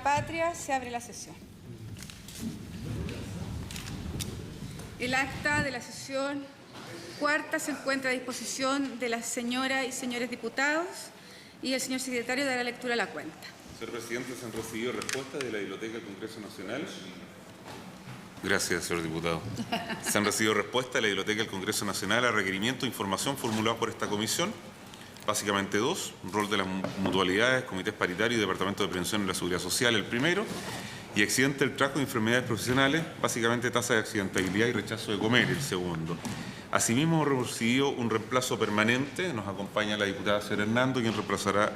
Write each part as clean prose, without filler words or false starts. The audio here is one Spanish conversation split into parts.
patria, se abre la sesión. El acta de la sesión cuarta se encuentra a disposición de las señoras y señores diputados y el señor secretario dará lectura a la cuenta. Señor presidente, se han recibido respuestas de la Biblioteca del Congreso Nacional. Gracias, señor diputado. Se han recibido respuestas de la Biblioteca del Congreso Nacional a requerimiento de información formulado por esta comisión. Básicamente dos: rol de las mutualidades, comités paritarios y Departamento de Prevención y la Seguridad Social, el primero, y accidente del trabajo de enfermedades profesionales, básicamente tasa de accidentabilidad y rechazo de comer, el segundo. Asimismo, hemos recibido un reemplazo permanente. Nos acompaña la diputada señora Hernando, quien reemplazará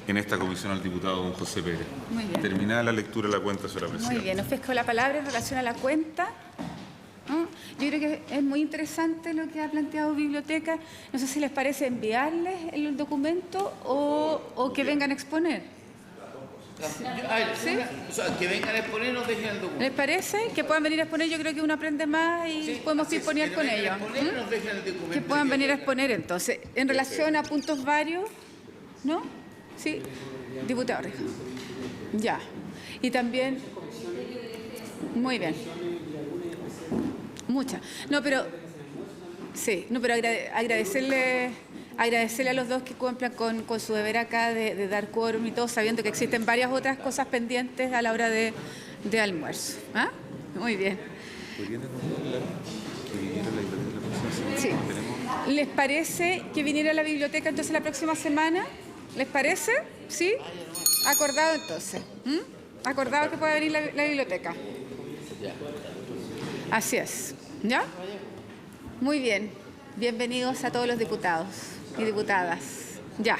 en esta comisión al diputado don José Pérez. Muy bien. Terminada la lectura de la cuenta, señora presidenta. Muy bien, ofrezco la palabra en relación a la cuenta. Yo creo que es muy interesante lo que ha planteado Biblioteca. No sé si les parece enviarles el documento o que vengan a exponer. ¿Sí? O sea, que vengan a exponer, nos dejen el documento. ¿Les parece? Que puedan venir a exponer, yo creo que uno aprende más y Sí, podemos disponer con ellos. Nos dejen el documento. Que puedan venir a exponer entonces. En relación a puntos varios, ¿no? Sí, diputado Reja. Ya. Y también, muy bien. Muchas. No, pero, sí, no, pero agradecerle a los dos que cumplan con su deber acá de dar quórum y todo, sabiendo que existen varias otras cosas pendientes a la hora de almuerzo. ¿Ah? Muy bien. Sí. ¿Les parece que viniera a la biblioteca entonces la próxima semana? ¿Les parece? ¿Sí? Acordado entonces. Acordado que pueda venir la biblioteca. Así es. ¿Ya? Muy bien. Bienvenidos a todos los diputados y diputadas. Ya.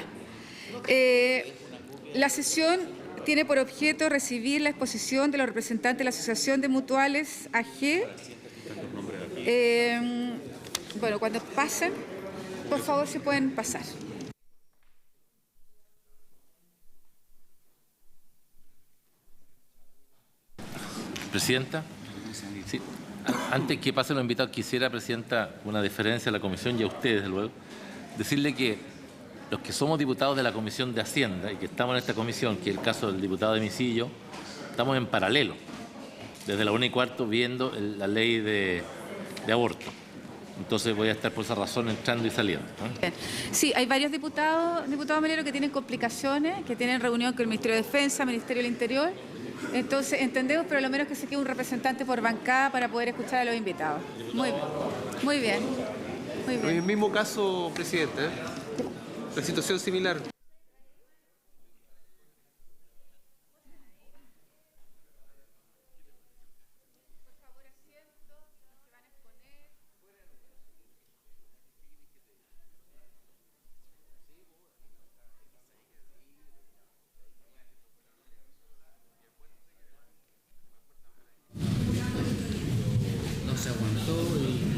La sesión tiene por objeto recibir la exposición de los representantes de la Asociación de Mutuales AG. Bueno, cuando pasen, por favor, se pueden pasar. Presidenta, sí. Antes que pasen los invitados, quisiera, Presidenta, una deferencia a la Comisión y a ustedes, desde luego, decirle que los que somos diputados de la Comisión de Hacienda y que estamos en esta comisión, que es el caso del diputado de Misillo, estamos en paralelo, desde la 1:15 viendo la ley de aborto. Entonces voy a estar por esa razón entrando y saliendo, ¿no? Sí, hay varios diputado Melero, que tienen complicaciones, que tienen reunión con el Ministerio de Defensa, Ministerio del Interior. Entonces, entendemos, pero a lo menos que se quede un representante por bancada para poder escuchar a los invitados. Muy bien. Muy bien. Muy bien. En el mismo caso, Presidente, la situación similar. Se aguantó y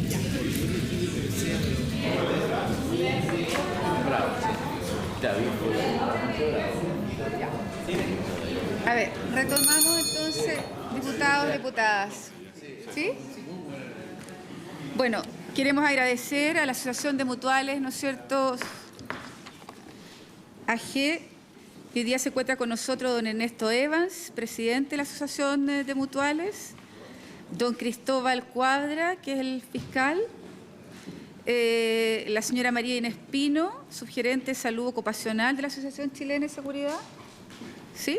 A ver, retomamos entonces, diputados, diputadas. ¿Sí? Bueno, queremos agradecer a la Asociación de Mutuales, ¿no es cierto?, AG. Hoy día se encuentra con nosotros don Ernesto Evans, presidente de la Asociación de Mutuales, don Cristóbal Cuadra, que es el fiscal, la señora María Inés Pino, subgerente de Salud Ocupacional de la Asociación Chilena de Seguridad, ¿sí?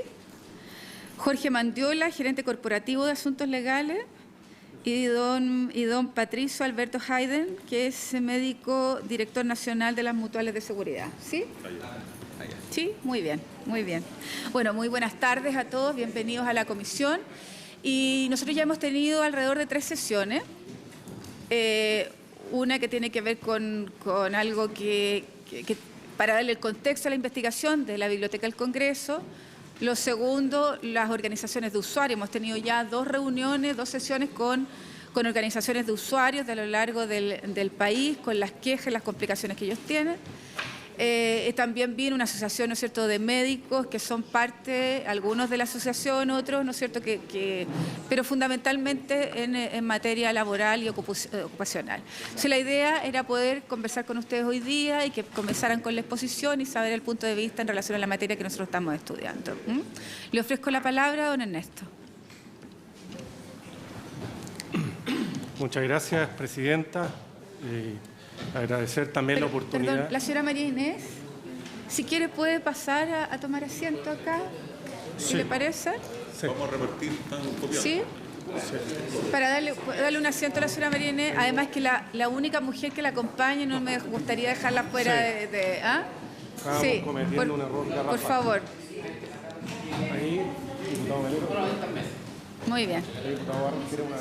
Jorge Mandiola, gerente corporativo de Asuntos Legales, y don Patricio Alberto Hayden, que es médico director nacional de las Mutuales de Seguridad, ¿sí? Sí, muy bien, muy bien. Bueno, muy buenas tardes a todos, bienvenidos a la comisión. Y nosotros ya hemos tenido alrededor de 3 sesiones. Una que tiene que ver con algo que para darle el contexto a la investigación de la Biblioteca del Congreso. Lo segundo, las organizaciones de usuarios. Hemos tenido ya 2 reuniones, 2 sesiones con organizaciones de usuarios de a lo largo del país, con las quejas y las complicaciones que ellos tienen. También viene una asociación, ¿no es cierto?, de médicos que son parte, algunos de la asociación, otros, ¿no es cierto?, pero fundamentalmente en materia laboral y ocupacional. Entonces, la idea era poder conversar con ustedes hoy día y que comenzaran con la exposición y saber el punto de vista en relación a la materia que nosotros estamos estudiando. Le ofrezco la palabra a don Ernesto. Muchas gracias, presidenta. Agradecer también la oportunidad. Perdón, la señora María Inés, si quiere puede pasar a tomar asiento acá, si Sí. le parece. Sí. Vamos a repartir tan copiado. ¿Sí? Para darle un asiento a la señora María Inés, además que la única mujer que la acompañe, no me gustaría dejarla fuera Sí. ¿ah? Estábamos cometiendo un error garrafal. por favor. Ahí, diputado Melero. Muy bien, El diputado Barros quiere una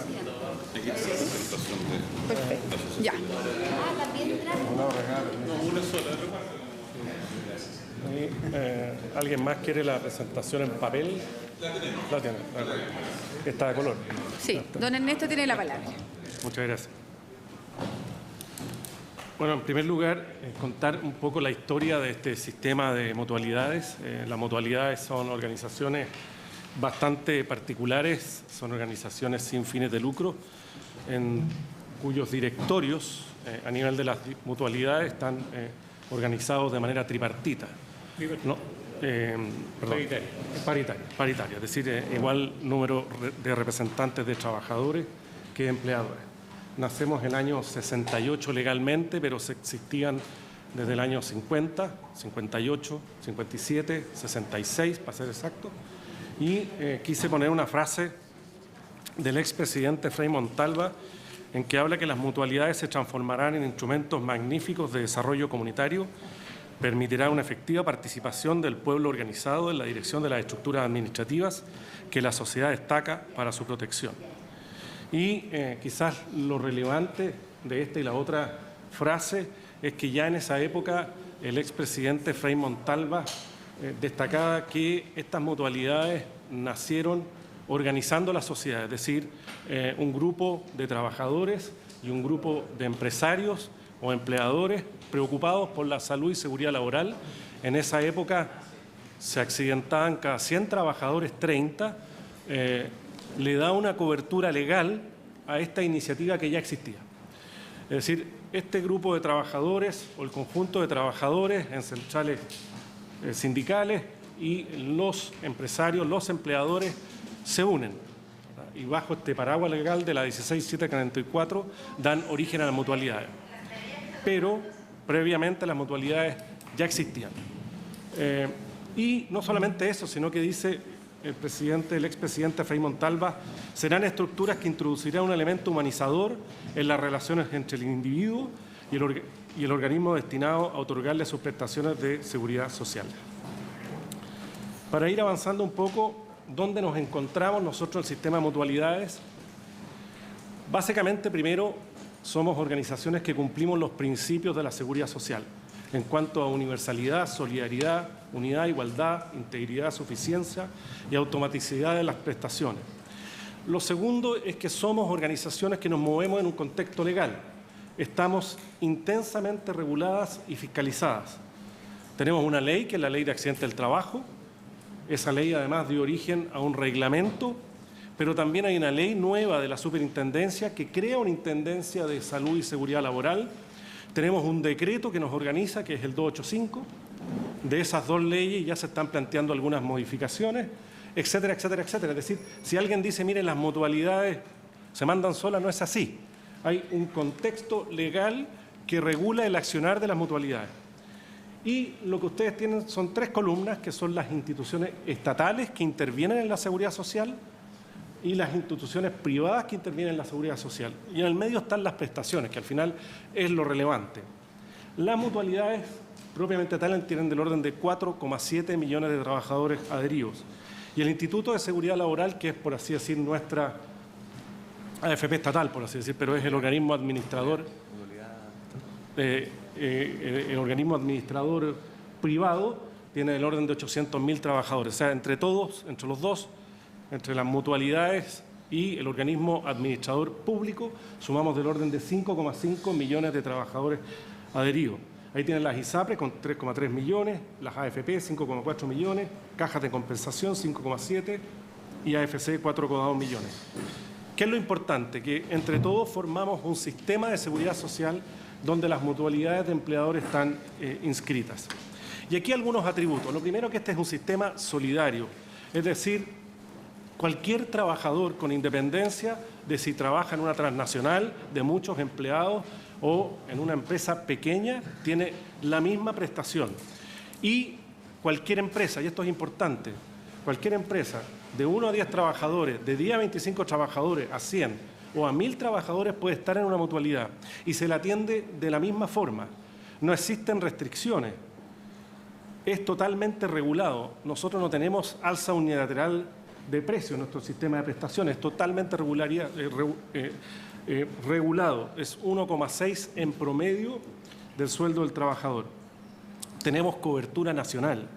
Presentación de... perfecto. Ya. regalo. Una sola. Ahí, ¿alguien más quiere la presentación en papel? La tiene. Está de color. Sí, don Ernesto tiene la palabra. Muchas gracias. Bueno, en primer lugar, contar un poco la historia de este sistema de mutualidades. Las mutualidades son organizaciones bastante particulares, son organizaciones sin fines de lucro, en cuyos directorios a nivel de las mutualidades están organizados de manera tripartita. No, paritaria, es decir, igual número de representantes de trabajadores que de empleadores. Nacemos en el año 68 legalmente, pero se existían desde el año 50, 58, 57, 66, para ser exacto. Y quise poner una frase del expresidente Frei Montalva en que habla que las mutualidades se transformarán en instrumentos magníficos de desarrollo comunitario, permitirá una efectiva participación del pueblo organizado en la dirección de las estructuras administrativas que la sociedad destaca para su protección. Y quizás lo relevante de esta y la otra frase es que ya en esa época el expresidente Frei Montalva destacaba que estas mutualidades nacieron organizando la sociedad, es decir, un grupo de trabajadores y un grupo de empresarios o empleadores preocupados por la salud y seguridad laboral. En esa época se accidentaban cada 100 trabajadores 30, le da una cobertura legal a esta iniciativa que ya existía. Es decir, este grupo de trabajadores o el conjunto de trabajadores en centrales sindicales y los empresarios, los empleadores se unen, ¿verdad? Y bajo este paraguas legal de la 16744 dan origen a las mutualidades. Pero previamente las mutualidades ya existían. Y no solamente eso, sino que dice el expresidente Frei Montalva, serán estructuras que introducirán un elemento humanizador en las relaciones entre el individuo y el organismo destinado a otorgarle sus prestaciones de seguridad social. Para ir avanzando un poco, ¿dónde nos encontramos nosotros en el sistema de mutualidades? Básicamente, primero, somos organizaciones que cumplimos los principios de la seguridad social en cuanto a universalidad, solidaridad, unidad, igualdad, integridad, suficiencia y automaticidad de las prestaciones. Lo segundo es que somos organizaciones que nos movemos en un contexto legal. Estamos intensamente reguladas y fiscalizadas. Tenemos una ley, que es la Ley de Accidentes del Trabajo. Esa ley además dio origen a un reglamento, pero también hay una ley nueva de la Superintendencia que crea una Intendencia de Salud y Seguridad Laboral. Tenemos un decreto que nos organiza, que es el 285. De esas dos leyes ya se están planteando algunas modificaciones, etcétera, etcétera, etcétera. Es decir, si alguien dice, miren, las mutualidades se mandan solas, no es así. Hay un contexto legal que regula el accionar de las mutualidades. Y lo que ustedes tienen son 3 columnas, que son las instituciones estatales que intervienen en la seguridad social y las instituciones privadas que intervienen en la seguridad social. Y en el medio están las prestaciones, que al final es lo relevante. Las mutualidades propiamente tal tienen del orden de 4,7 millones de trabajadores adheridos. Y el Instituto de Seguridad Laboral, que es, por así decir, nuestra AFP estatal, por así decir, pero es el organismo administrador, el organismo administrador privado, tiene del orden de 800.000 trabajadores. O sea, entre todos, entre los dos, entre las mutualidades y el organismo administrador público, sumamos del orden de 5,5 millones de trabajadores adheridos. Ahí tienen las ISAPRES con 3,3 millones, las AFP 5,4 millones, cajas de compensación 5,7 y AFC 4,2 millones. ¿Qué es lo importante? Que entre todos formamos un sistema de seguridad social donde las mutualidades de empleadores están inscritas. Y aquí algunos atributos. Lo primero, que este es un sistema solidario, es decir, cualquier trabajador, con independencia de si trabaja en una transnacional de muchos empleados o en una empresa pequeña, tiene la misma prestación. Y cualquier empresa, y esto es importante, cualquier empresa de 1 a 10 trabajadores, de 10 a 25 trabajadores, a 100 o a 1000 trabajadores puede estar en una mutualidad y se le atiende de la misma forma. No existen restricciones. Es totalmente regulado. Nosotros no tenemos alza unilateral de precios en nuestro sistema de prestaciones, es totalmente regulado. Es 1,6 en promedio del sueldo del trabajador. Tenemos cobertura nacional.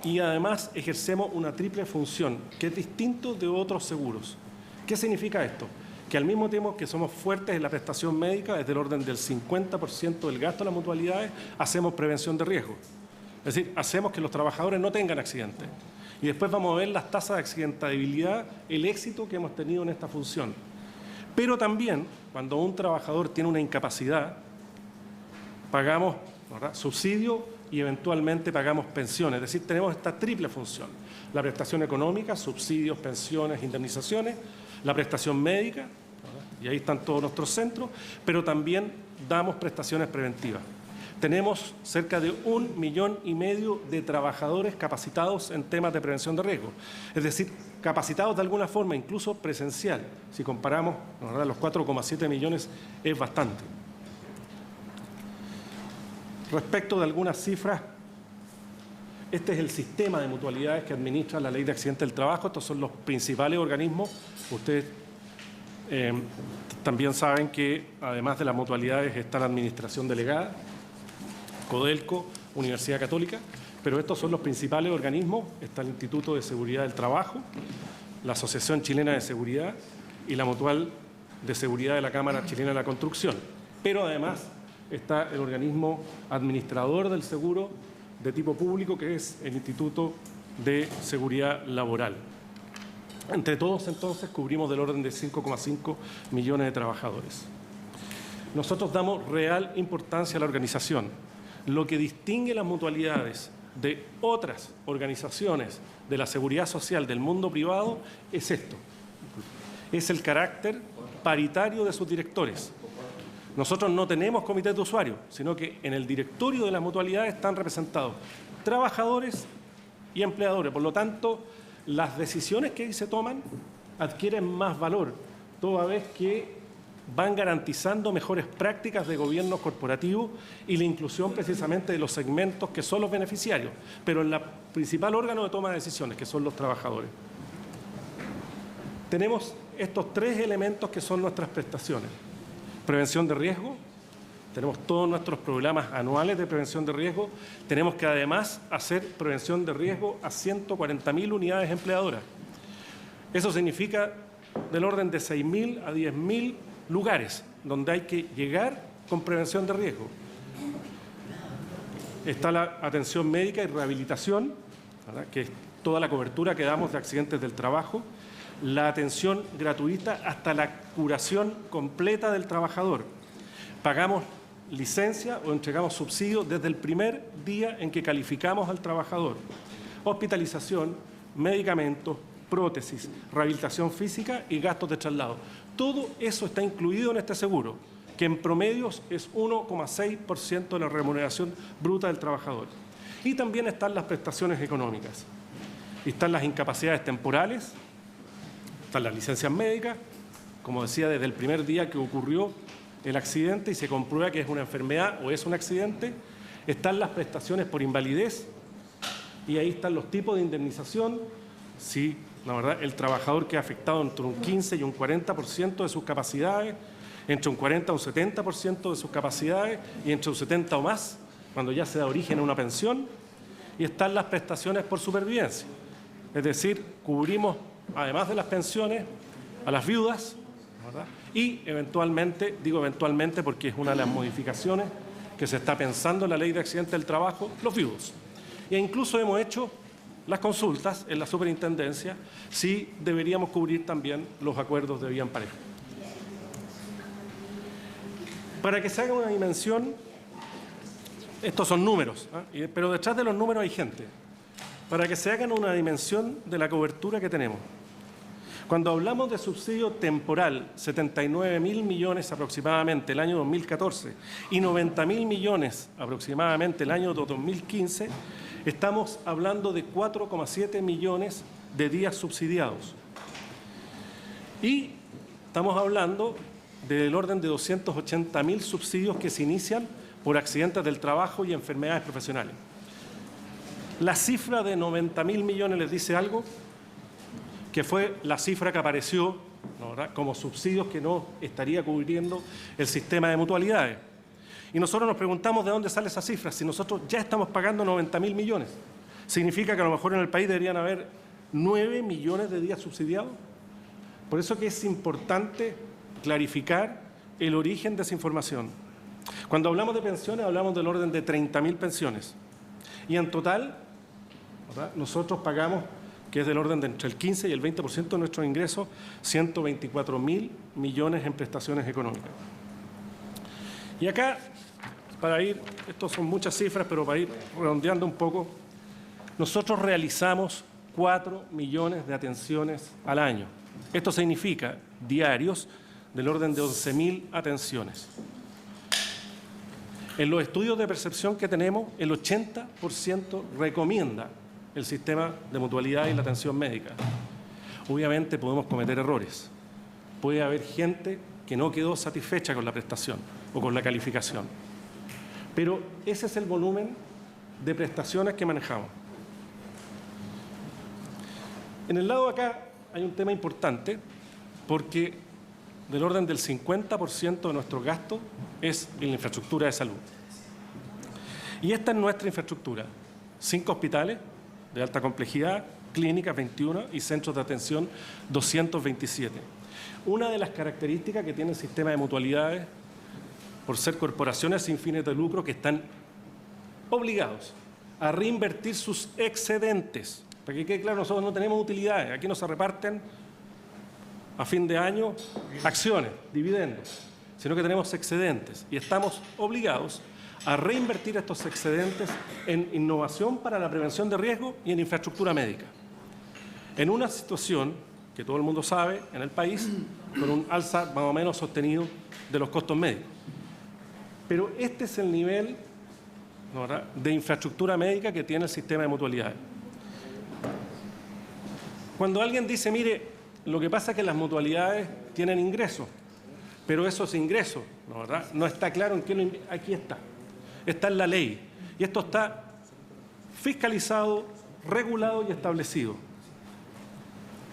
Y además ejercemos una triple función, que es distinto de otros seguros. ¿Qué significa esto? Que al mismo tiempo que somos fuertes en la prestación médica, es del orden del 50% del gasto de las mutualidades, hacemos prevención de riesgo. Es decir, hacemos que los trabajadores no tengan accidentes. Y después vamos a ver las tasas de accidentabilidad, el éxito que hemos tenido en esta función. Pero también, cuando un trabajador tiene una incapacidad, pagamos, ¿verdad?, subsidio y eventualmente pagamos pensiones. Es decir, tenemos esta triple función: la prestación económica, subsidios, pensiones, indemnizaciones; la prestación médica, ¿verdad?, y ahí están todos nuestros centros, pero también damos prestaciones preventivas. Tenemos cerca de 1,5 millones de trabajadores capacitados en temas de prevención de riesgo, es decir, capacitados de alguna forma, incluso presencial. Si comparamos, ¿verdad?, los 4,7 millones es bastante. Respecto de algunas cifras, este es el sistema de mutualidades que administra la Ley de Accidentes del Trabajo. Estos son los principales organismos. Ustedes también saben que, además de las mutualidades, está la Administración Delegada, Codelco, Universidad Católica, pero estos son los principales organismos. Está el Instituto de Seguridad del Trabajo, la Asociación Chilena de Seguridad y la Mutual de Seguridad de la Cámara Chilena de la Construcción. Pero además está el organismo administrador del seguro de tipo público, que es el Instituto de Seguridad Laboral. Entre todos, entonces, cubrimos del orden de 5,5 millones de trabajadores. Nosotros damos real importancia a la organización. Lo que distingue las mutualidades de otras organizaciones de la seguridad social del mundo privado es esto: es el carácter paritario de sus directores. Nosotros no tenemos comités de usuarios, sino que en el directorio de las mutualidades están representados trabajadores y empleadores. Por lo tanto, las decisiones que ahí se toman adquieren más valor, toda vez que van garantizando mejores prácticas de gobierno corporativo y la inclusión precisamente de los segmentos que son los beneficiarios, pero en el principal órgano de toma de decisiones, que son los trabajadores. Tenemos estos 3 elementos que son nuestras prestaciones: prevención de riesgo, tenemos todos nuestros programas anuales de prevención de riesgo, tenemos que además hacer prevención de riesgo a 140.000 unidades empleadoras. Eso significa del orden de 6.000 a 10.000 lugares donde hay que llegar con prevención de riesgo. Está la atención médica y rehabilitación, ¿verdad?, que es toda la cobertura que damos de accidentes del trabajo, la atención gratuita hasta la curación completa del trabajador. Pagamos licencia o entregamos subsidio desde el primer día en que calificamos al trabajador. Hospitalización, medicamentos, prótesis, rehabilitación física y gastos de traslado. Todo eso está incluido en este seguro, que en promedio es 1,6% de la remuneración bruta del trabajador. Y también están las prestaciones económicas. Están las incapacidades temporales, están las licencias médicas, como decía, desde el primer día que ocurrió el accidente y se comprueba que es una enfermedad o es un accidente. Están las prestaciones por invalidez y ahí están los tipos de indemnización. Si, la verdad, el trabajador queda afectado entre un 15 y un 40% de sus capacidades, entre un 40 y un 70% de sus capacidades y entre un 70 o más cuando ya se da origen a una pensión. Y están las prestaciones por supervivencia, es decir, cubrimos, además de las pensiones, a las viudas, ¿verdad?, y eventualmente, digo eventualmente porque es una de las modificaciones que se está pensando en la ley de accidentes del trabajo, los viudos. E incluso hemos hecho las consultas en la superintendencia si deberíamos cubrir también los acuerdos de vida en pareja. Para que se haga una dimensión, estos son números, pero detrás de los números hay gente. Para que se hagan una dimensión de la cobertura que tenemos. Cuando hablamos de subsidio temporal, 79.000 millones aproximadamente el año 2014 y 90.000 millones aproximadamente el año 2015, estamos hablando de 4,7 millones de días subsidiados. Y estamos hablando del orden de 280.000 subsidios que se inician por accidentes del trabajo y enfermedades profesionales. La cifra de 90.000 millones les dice algo, que fue la cifra que apareció, ¿no?, como subsidios que no estaría cubriendo el sistema de mutualidades. Y nosotros nos preguntamos de dónde sale esa cifra, si nosotros ya estamos pagando 90.000 millones. ¿Significa que a lo mejor en el país deberían haber 9 millones de días subsidiados? Por eso que es importante clarificar el origen de esa información. Cuando hablamos de pensiones, hablamos del orden de 30.000 pensiones. Y en total, ¿verdad?, nosotros pagamos, que es del orden de entre el 15 y el 20% de nuestros ingresos, 124.000 millones en prestaciones económicas. Y acá, para ir, estos son muchas cifras, pero para ir redondeando un poco, nosotros realizamos 4 millones de atenciones al año. Esto significa diarios del orden de 11.000 atenciones. En los estudios de percepción que tenemos, el 80% recomienda el sistema de mutualidad y la atención médica. Obviamente podemos cometer errores. Puede haber gente que no quedó satisfecha con la prestación o con la calificación. Pero ese es el volumen de prestaciones que manejamos. En el lado de acá hay un tema importante porque del orden del 50% de nuestro gasto es en la infraestructura de salud. Y esta es nuestra infraestructura. 5 hospitales de alta complejidad, clínicas 21 y centros de atención 227. Una de las características que tiene el sistema de mutualidades, por ser corporaciones sin fines de lucro que están obligados a reinvertir sus excedentes. Para que quede claro, nosotros no tenemos utilidades, aquí no se reparten a fin de año acciones, dividendos, sino que tenemos excedentes y estamos obligados a reinvertir estos excedentes en innovación para la prevención de riesgo y en infraestructura médica. En una situación que todo el mundo sabe en el país, con un alza más o menos sostenido de los costos médicos. Pero este es el nivel, ¿no?, de infraestructura médica que tiene el sistema de mutualidades. Cuando alguien dice, mire, lo que pasa es que las mutualidades tienen ingresos, pero esos ingresos, no está claro en qué aquí está. Está en la ley. Y esto está fiscalizado, regulado y establecido.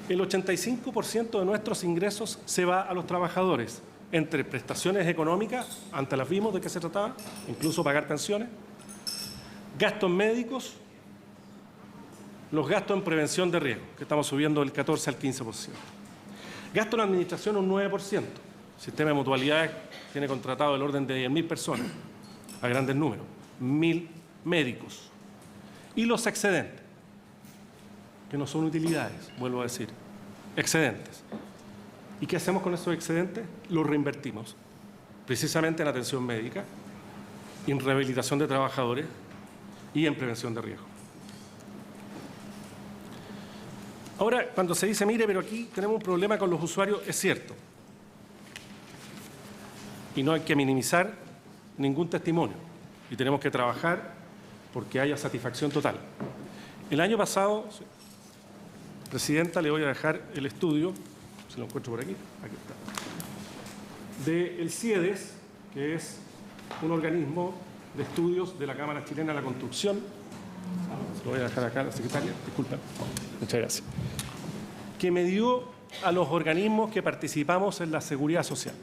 El 85% de nuestros ingresos se va a los trabajadores, entre prestaciones económicas, antes las vimos de qué se trataba, incluso pagar pensiones, gastos médicos, los gastos en prevención de riesgo, que estamos subiendo del 14 al 15%. Gasto en administración un 9%. El sistema de mutualidades tiene contratado el orden de 10.000 personas, a grandes números, 1.000 médicos. Y los excedentes, que no son utilidades, vuelvo a decir, excedentes. ¿Y qué hacemos con esos excedentes? Los reinvertimos, precisamente en atención médica, en rehabilitación de trabajadores y en prevención de riesgo. Ahora, cuando se dice, mire, pero aquí tenemos un problema con los usuarios, es cierto. Y no hay que minimizar ningún testimonio. Y tenemos que trabajar porque haya satisfacción total. El año pasado, Presidenta, le voy a dejar el estudio, si lo encuentro por aquí, aquí está, del CIEDES, que es un organismo de estudios de la Cámara Chilena de la Construcción. Se lo voy a dejar acá a la secretaria, disculpen. Muchas gracias. Que midió a los organismos que participamos en la seguridad social.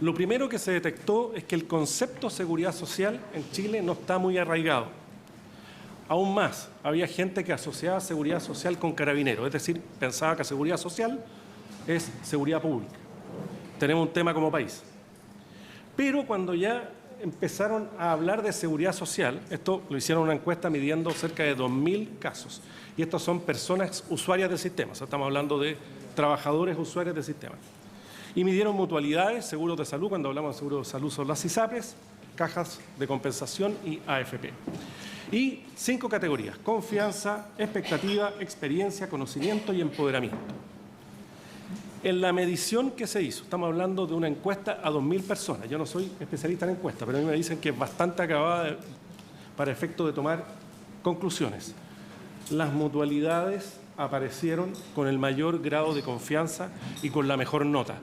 Lo primero que se detectó es que el concepto de seguridad social en Chile no está muy arraigado. Aún más, había gente que asociaba seguridad social con carabineros, es decir, pensaba que seguridad social es seguridad pública. Tenemos un tema como país. Pero cuando ya empezaron a hablar de seguridad social. Esto lo hicieron una encuesta midiendo cerca de 2.000 casos. Y estos son personas usuarias del sistema. O sea, estamos hablando de trabajadores usuarios del sistema. Y midieron mutualidades, seguros de salud. Cuando hablamos de seguros de salud son las ISAPRES, cajas de compensación y AFP. Y 5 categorías: confianza, expectativa, experiencia, conocimiento y empoderamiento. En la medición que se hizo, estamos hablando de una encuesta a 2.000 personas. Yo no soy especialista en encuestas, pero a mí me dicen que es bastante acabada para efecto de tomar conclusiones. Las mutualidades aparecieron con el mayor grado de confianza y con la mejor nota.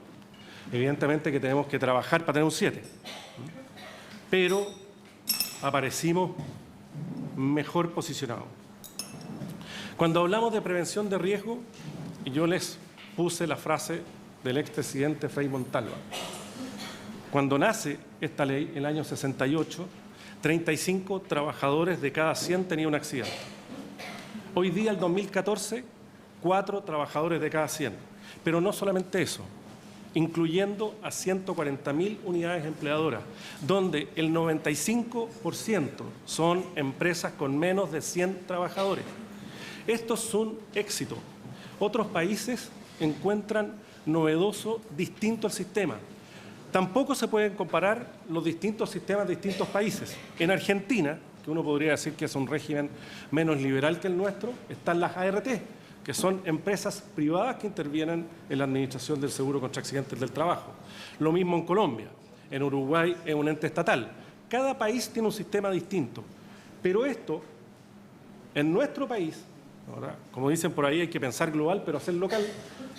Evidentemente que tenemos que trabajar para tener un 7, pero aparecimos mejor posicionados. Cuando hablamos de prevención de riesgo, yo les puse la frase del expresidente Frei Montalva. Cuando nace esta ley, en el año 68, 35 trabajadores de cada 100 tenían un accidente. Hoy día, el 2014, 4 trabajadores de cada 100. Pero no solamente eso, incluyendo a 140.000 unidades empleadoras, donde el 95% son empresas con menos de 100 trabajadores. Esto es un éxito. Otros países encuentran novedoso, distinto el sistema. Tampoco se pueden comparar los distintos sistemas de distintos países. En Argentina, que uno podría decir que es un régimen menos liberal que el nuestro, están las ART, que son empresas privadas que intervienen en la administración del seguro contra accidentes del trabajo. Lo mismo en Colombia. En Uruguay es un ente estatal. Cada país tiene un sistema distinto. Pero esto, en nuestro país, ahora, como dicen por ahí, hay que pensar global, pero hacer local.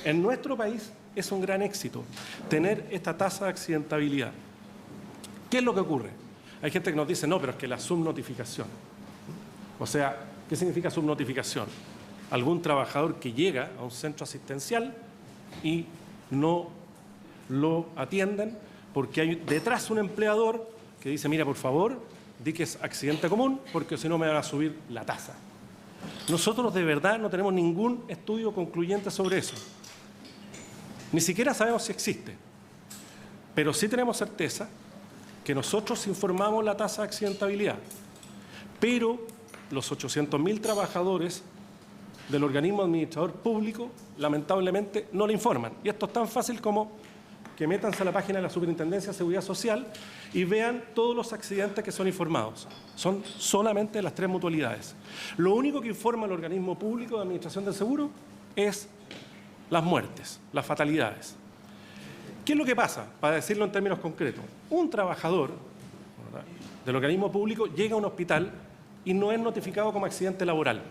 En nuestro país es un gran éxito tener esta tasa de accidentabilidad. ¿Qué es lo que ocurre? Hay gente que nos dice, no, pero es que la subnotificación. O sea, ¿qué significa subnotificación? Algún trabajador que llega a un centro asistencial y no lo atienden porque hay detrás un empleador que dice, mira, por favor, di que es accidente común porque si no me van a subir la tasa. Nosotros de verdad no tenemos ningún estudio concluyente sobre eso. Ni siquiera sabemos si existe. Pero sí tenemos certeza que nosotros informamos la tasa de accidentabilidad. Pero los 800.000 trabajadores del organismo administrador público, lamentablemente, no le informan. Y esto es tan fácil como que métanse a la página de la Superintendencia de Seguridad Social y vean todos los accidentes que son informados. Son solamente las 3 mutualidades. Lo único que informa el organismo público de administración del seguro es las muertes, las fatalidades. ¿Qué es lo que pasa? Para decirlo en términos concretos, un trabajador, ¿verdad?, del organismo público llega a un hospital y no es notificado como accidente laboral.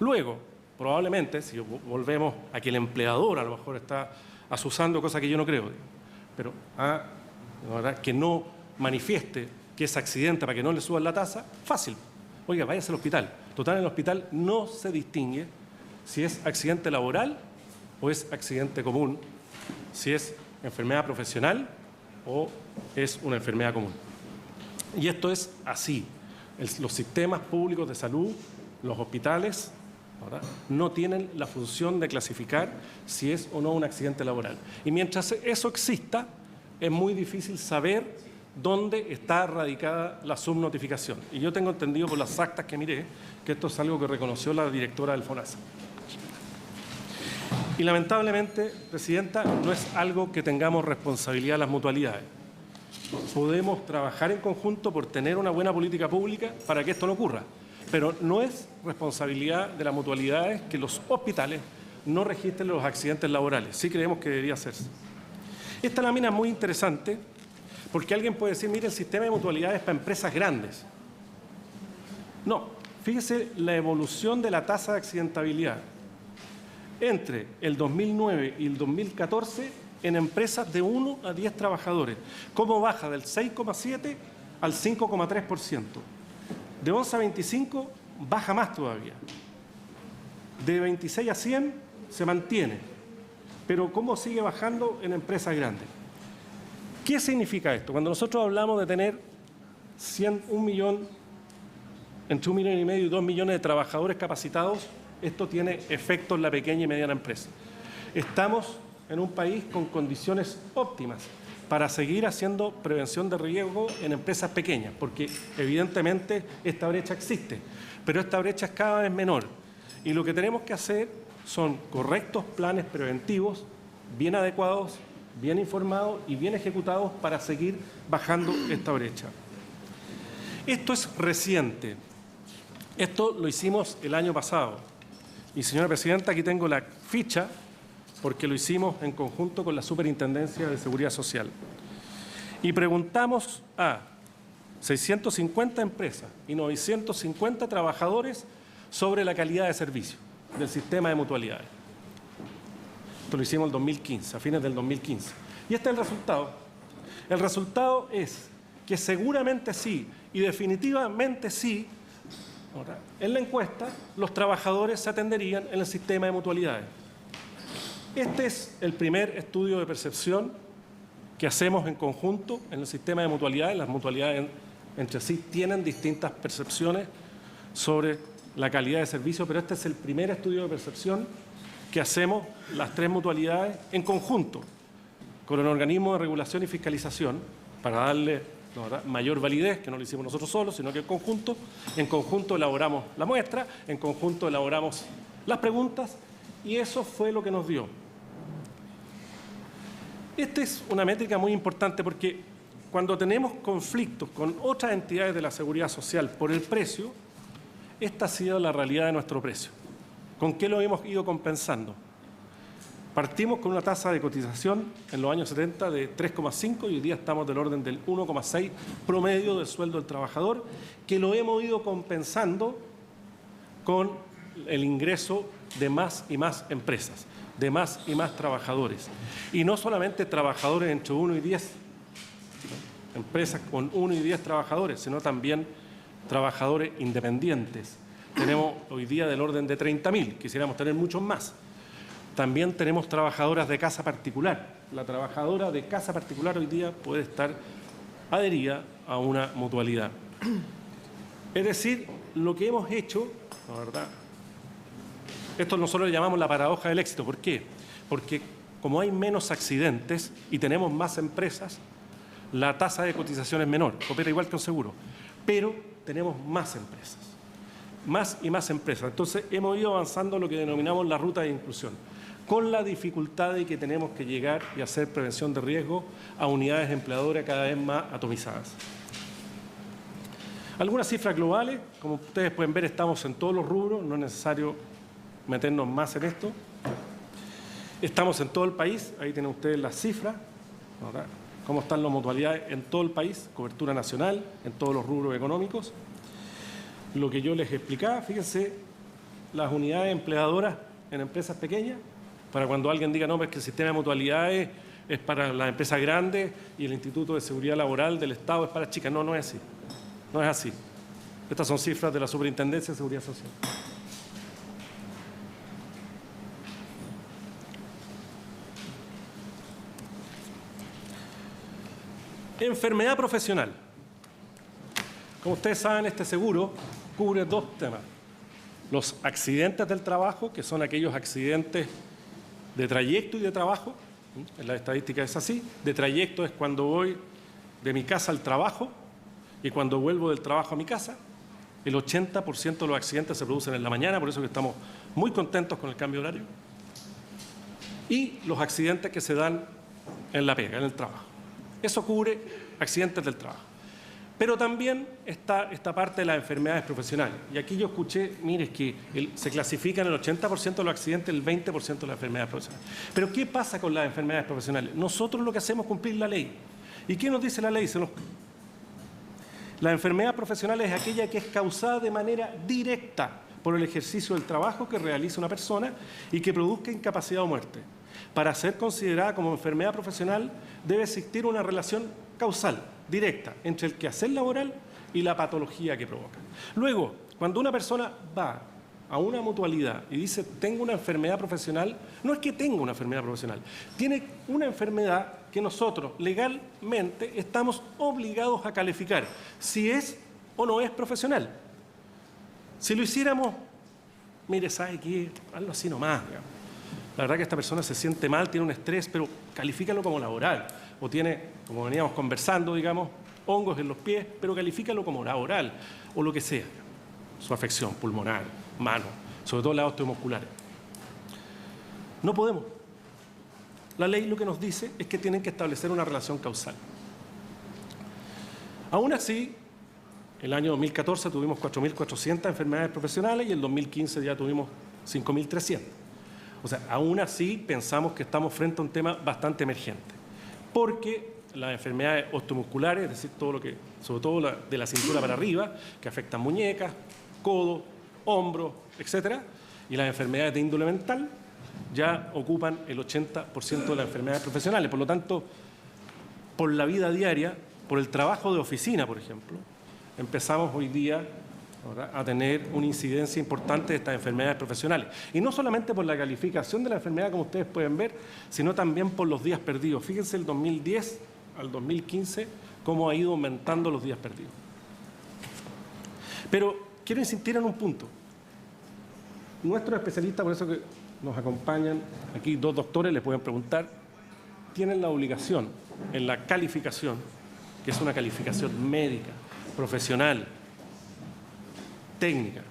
Luego, probablemente, si volvemos a que el empleador a lo mejor está asusando, cosa que yo no creo, pero ¿verdad?, que no manifieste que es accidente para que no le suban la tasa, fácil. Oiga, váyase al hospital. Total, en el hospital no se distingue si es accidente laboral o es accidente común, si es enfermedad profesional o es una enfermedad común. Y esto es así. Los sistemas públicos de salud, los hospitales, ¿verdad?, no tienen la función de clasificar si es o no un accidente laboral. Y mientras eso exista, es muy difícil saber dónde está radicada la subnotificación. Y yo tengo entendido por las actas que miré que esto es algo que reconoció la directora del FONASA. Y lamentablemente, Presidenta, no es algo que tengamos responsabilidad las mutualidades. Podemos trabajar en conjunto por tener una buena política pública para que esto no ocurra. Pero no es responsabilidad de las mutualidades que los hospitales no registren los accidentes laborales. Sí creemos que debería hacerse. Esta lámina es muy interesante porque alguien puede decir, mire, el sistema de mutualidades es para empresas grandes. No, fíjese la evolución de la tasa de accidentabilidad entre el 2009 y el 2014 en empresas de 1 a 10 trabajadores. Cómo baja del 6,7 al 5,3%. De 11 a 25 baja más todavía. De 26 a 100 se mantiene. Pero ¿cómo sigue bajando en empresas grandes? ¿Qué significa esto? Cuando nosotros hablamos de tener entre 1,5 millones y 2 millones de trabajadores capacitados, esto tiene efecto en la pequeña y mediana empresa. Estamos en un país con condiciones óptimas para seguir haciendo prevención de riesgo en empresas pequeñas, porque evidentemente esta brecha existe, pero esta brecha es cada vez menor. Y lo que tenemos que hacer son correctos planes preventivos, bien adecuados, bien informados y bien ejecutados para seguir bajando esta brecha. Esto es reciente. Esto lo hicimos el año pasado. Y, señora presidenta, aquí tengo la ficha, porque lo hicimos en conjunto con la Superintendencia de Seguridad Social. Y preguntamos a 650 empresas y 950 trabajadores sobre la calidad de servicio del sistema de mutualidades. Esto lo hicimos en el 2015, a fines del 2015. Y este es el resultado. El resultado es que seguramente sí, y definitivamente sí, en la encuesta, los trabajadores se atenderían en el sistema de mutualidades. Este es el primer estudio de percepción que hacemos en conjunto en el sistema de mutualidades. Las mutualidades entre sí tienen distintas percepciones sobre la calidad de servicio, pero este es el primer estudio de percepción que hacemos las tres mutualidades en conjunto con el organismo de regulación y fiscalización para darle mayor validez, que no lo hicimos nosotros solos, sino que en conjunto elaboramos la muestra, en conjunto elaboramos las preguntas y eso fue lo que nos dio. Esta es una métrica muy importante porque cuando tenemos conflictos con otras entidades de la seguridad social por el precio, esta ha sido la realidad de nuestro precio. ¿Con qué lo hemos ido compensando? Partimos con una tasa de cotización en los años 70 de 3,5 y hoy día estamos del orden del 1,6 promedio del sueldo del trabajador, que lo hemos ido compensando con el ingreso de más y más empresas, de más y más trabajadores. Y no solamente trabajadores entre 1 y 10, empresas con 1 y 10 trabajadores, sino también trabajadores independientes. Tenemos hoy día del orden de 30.000, quisiéramos tener muchos más. También tenemos trabajadoras de casa particular. La trabajadora de casa particular hoy día puede estar adherida a una mutualidad. Es decir, lo que hemos hecho, la verdad, esto nosotros le llamamos la paradoja del éxito. ¿Por qué? Porque como hay menos accidentes y tenemos más empresas, la tasa de cotización es menor, opera igual que un seguro, pero tenemos más empresas, más y más empresas. Entonces hemos ido avanzando lo que denominamos la ruta de inclusión, con la dificultad de que tenemos que llegar y hacer prevención de riesgo a unidades empleadoras cada vez más atomizadas. Algunas cifras globales, como ustedes pueden ver, estamos en todos los rubros, no es necesario meternos más en esto. Estamos en todo el país, ahí tienen ustedes las cifras, ¿verdad? Cómo están las mutualidades en todo el país, cobertura nacional, en todos los rubros económicos. Lo que yo les explicaba, fíjense, las unidades empleadoras en empresas pequeñas, para cuando alguien diga, no, pues que el sistema de mutualidades es para las empresas grandes y el Instituto de Seguridad Laboral del Estado es para chicas. No, no es así. No es así. Estas son cifras de la Superintendencia de Seguridad Social. Enfermedad profesional. Como ustedes saben, este seguro cubre dos temas. Los accidentes del trabajo, que son aquellos accidentes de trayecto y de trabajo. En la estadística es así. De trayecto es cuando voy de mi casa al trabajo y cuando vuelvo del trabajo a mi casa. El 80% de los accidentes se producen en la mañana, por eso que estamos muy contentos con el cambio de horario. Y los accidentes que se dan en la pega, en el trabajo. Eso cubre accidentes del trabajo. Pero también está esta parte de las enfermedades profesionales. Y aquí yo escuché, mire, es que se clasifican el 80% de los accidentes, el 20% de las enfermedades profesionales. Pero ¿qué pasa con las enfermedades profesionales? Nosotros lo que hacemos es cumplir la ley. ¿Y qué nos dice la ley? La enfermedad profesional es aquella que es causada de manera directa por el ejercicio del trabajo que realiza una persona y que produzca incapacidad o muerte. Para ser considerada como enfermedad profesional debe existir una relación causal, directa, entre el quehacer laboral y la patología que provoca. Luego, cuando una persona va a una mutualidad y dice tengo una enfermedad profesional, no es que tenga una enfermedad profesional, tiene una enfermedad que nosotros legalmente estamos obligados a calificar si es o no es profesional. Si lo hiciéramos, mire, ¿sabe qué? Algo así nomás, digamos. la verdad que esta persona se siente mal, tiene un estrés, pero califícalo como laboral. O tiene, como veníamos conversando, digamos, hongos en los pies, pero califícalo como laboral o lo que sea. Su afección pulmonar, mano, sobre todo las osteomusculares. No podemos. La ley lo que nos dice es que tienen que establecer una relación causal. Aún así, el año 2014 tuvimos 4.400 enfermedades profesionales y el 2015 ya tuvimos 5.300. O sea, aún así pensamos que estamos frente a un tema bastante emergente. Porque las enfermedades osteomusculares, es decir, todo lo que, sobre todo de la cintura para arriba, que afectan muñecas, codos, hombros, etcétera, y las enfermedades de índole mental ya ocupan el 80% de las enfermedades profesionales. Por lo tanto, por la vida diaria, por el trabajo de oficina, por ejemplo, empezamos hoy día, ¿verdad?, a tener una incidencia importante de estas enfermedades profesionales. Y no solamente por la calificación de la enfermedad, como ustedes pueden ver, sino también por los días perdidos. Fíjense el 2010 al 2015, cómo ha ido aumentando los días perdidos. Pero quiero insistir en un punto. Nuestros especialistas, por eso que nos acompañan aquí dos doctores, les pueden preguntar, tienen la obligación en la calificación, que es una calificación médica, profesional, técnica,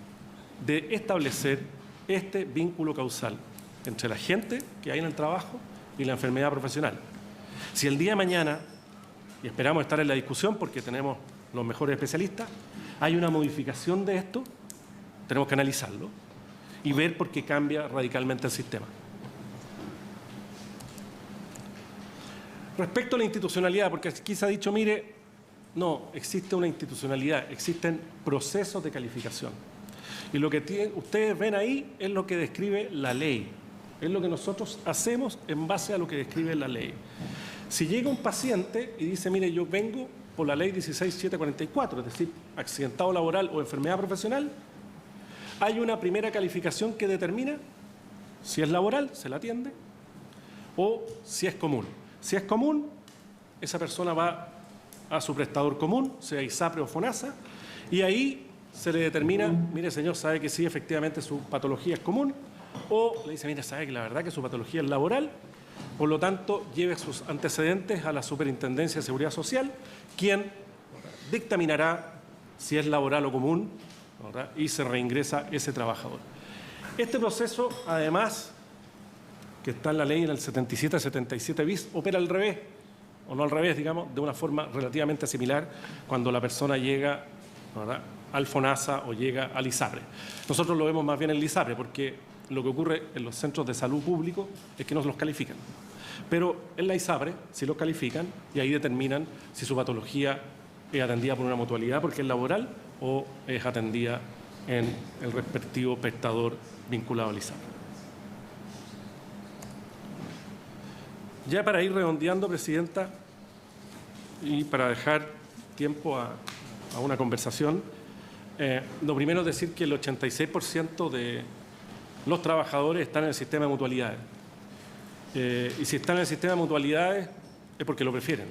de establecer este vínculo causal entre la gente que hay en el trabajo y la enfermedad profesional. Si el día de mañana, y esperamos estar en la discusión porque tenemos los mejores especialistas, hay una modificación de esto, tenemos que analizarlo y ver por qué cambia radicalmente el sistema. Respecto a la institucionalidad, porque aquí se ha dicho, mire, no, existe una institucionalidad, existen procesos de calificación. Y lo que ustedes ven ahí es lo que describe la ley, es lo que nosotros hacemos en base a lo que describe la ley. Si llega un paciente y dice, mire, yo vengo por la ley 16744, es decir, accidentado laboral o enfermedad profesional, hay una primera calificación que determina si es laboral, se la atiende, o si es común. Si es común, esa persona va a su prestador común, sea ISAPRE o FONASA, y ahí se le determina, mire señor, sabe que sí, efectivamente su patología es común, o le dice, mire, sabe que la verdad que su patología es laboral, por lo tanto, lleve sus antecedentes a la Superintendencia de Seguridad Social, quien dictaminará si es laboral o común, ¿verdad?, y se reingresa ese trabajador. Este proceso, además, que está en la ley en el 77 bis, opera al revés, o no al revés, digamos, de una forma relativamente similar cuando la persona llega, ¿verdad?, al FONASA o llega al ISAPRE. Nosotros lo vemos más bien en el ISAPRE porque lo que ocurre en los centros de salud públicos es que no los califican. Pero en la ISAPRE sí los califican y ahí determinan si su patología es atendida por una mutualidad porque es laboral o es atendida en el respectivo prestador vinculado al ISAPRE. Ya para ir redondeando, Presidenta, y para dejar tiempo a una conversación, lo primero es decir que el 86% de los trabajadores están en el sistema de mutualidades. Y si están en el sistema de mutualidades es porque lo prefieren.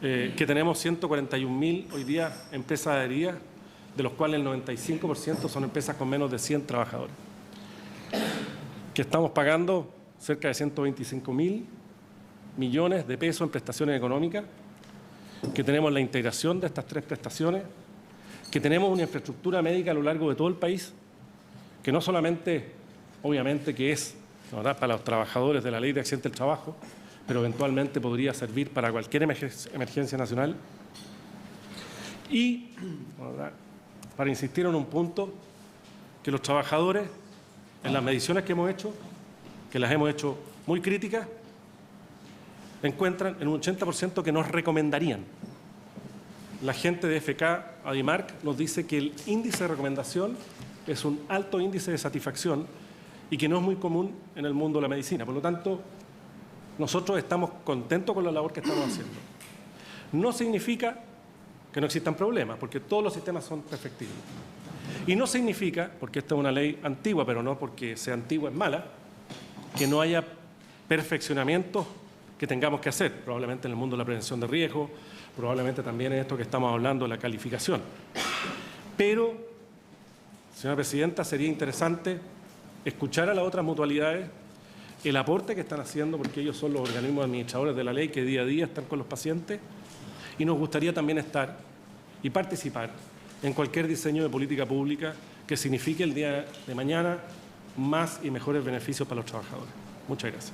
Que tenemos 141.000 hoy día empresas adheridas, de los cuales el 95% son empresas con menos de 100 trabajadores. Que estamos pagando cerca de 125.000 millones de pesos en prestaciones económicas, que tenemos la integración de estas tres prestaciones, que tenemos una infraestructura médica a lo largo de todo el país, que no solamente, obviamente, que es, ¿verdad?, para los trabajadores de la Ley de Accidentes del Trabajo, pero eventualmente podría servir para cualquier emergencia nacional. Y, ¿verdad?, para insistir en un punto, que los trabajadores, en las mediciones que hemos hecho, que las hemos hecho muy críticas, encuentran en un 80% que nos recomendarían. La gente de FK Adimark nos dice que el índice de recomendación es un alto índice de satisfacción y que no es muy común en el mundo de la medicina. Por lo tanto, nosotros estamos contentos con la labor que estamos haciendo. No significa que no existan problemas, porque todos los sistemas son perfectibles. Y no significa, porque esta es una ley antigua, pero no porque sea antigua es mala, que no haya perfeccionamientos que tengamos que hacer, probablemente en el mundo de la prevención de riesgo, probablemente también en esto que estamos hablando de la calificación. Pero, señora Presidenta, sería interesante escuchar a las otras mutualidades el aporte que están haciendo, porque ellos son los organismos administradores de la ley que día a día están con los pacientes, y nos gustaría también estar y participar en cualquier diseño de política pública que signifique el día de mañana más y mejores beneficios para los trabajadores. Muchas gracias.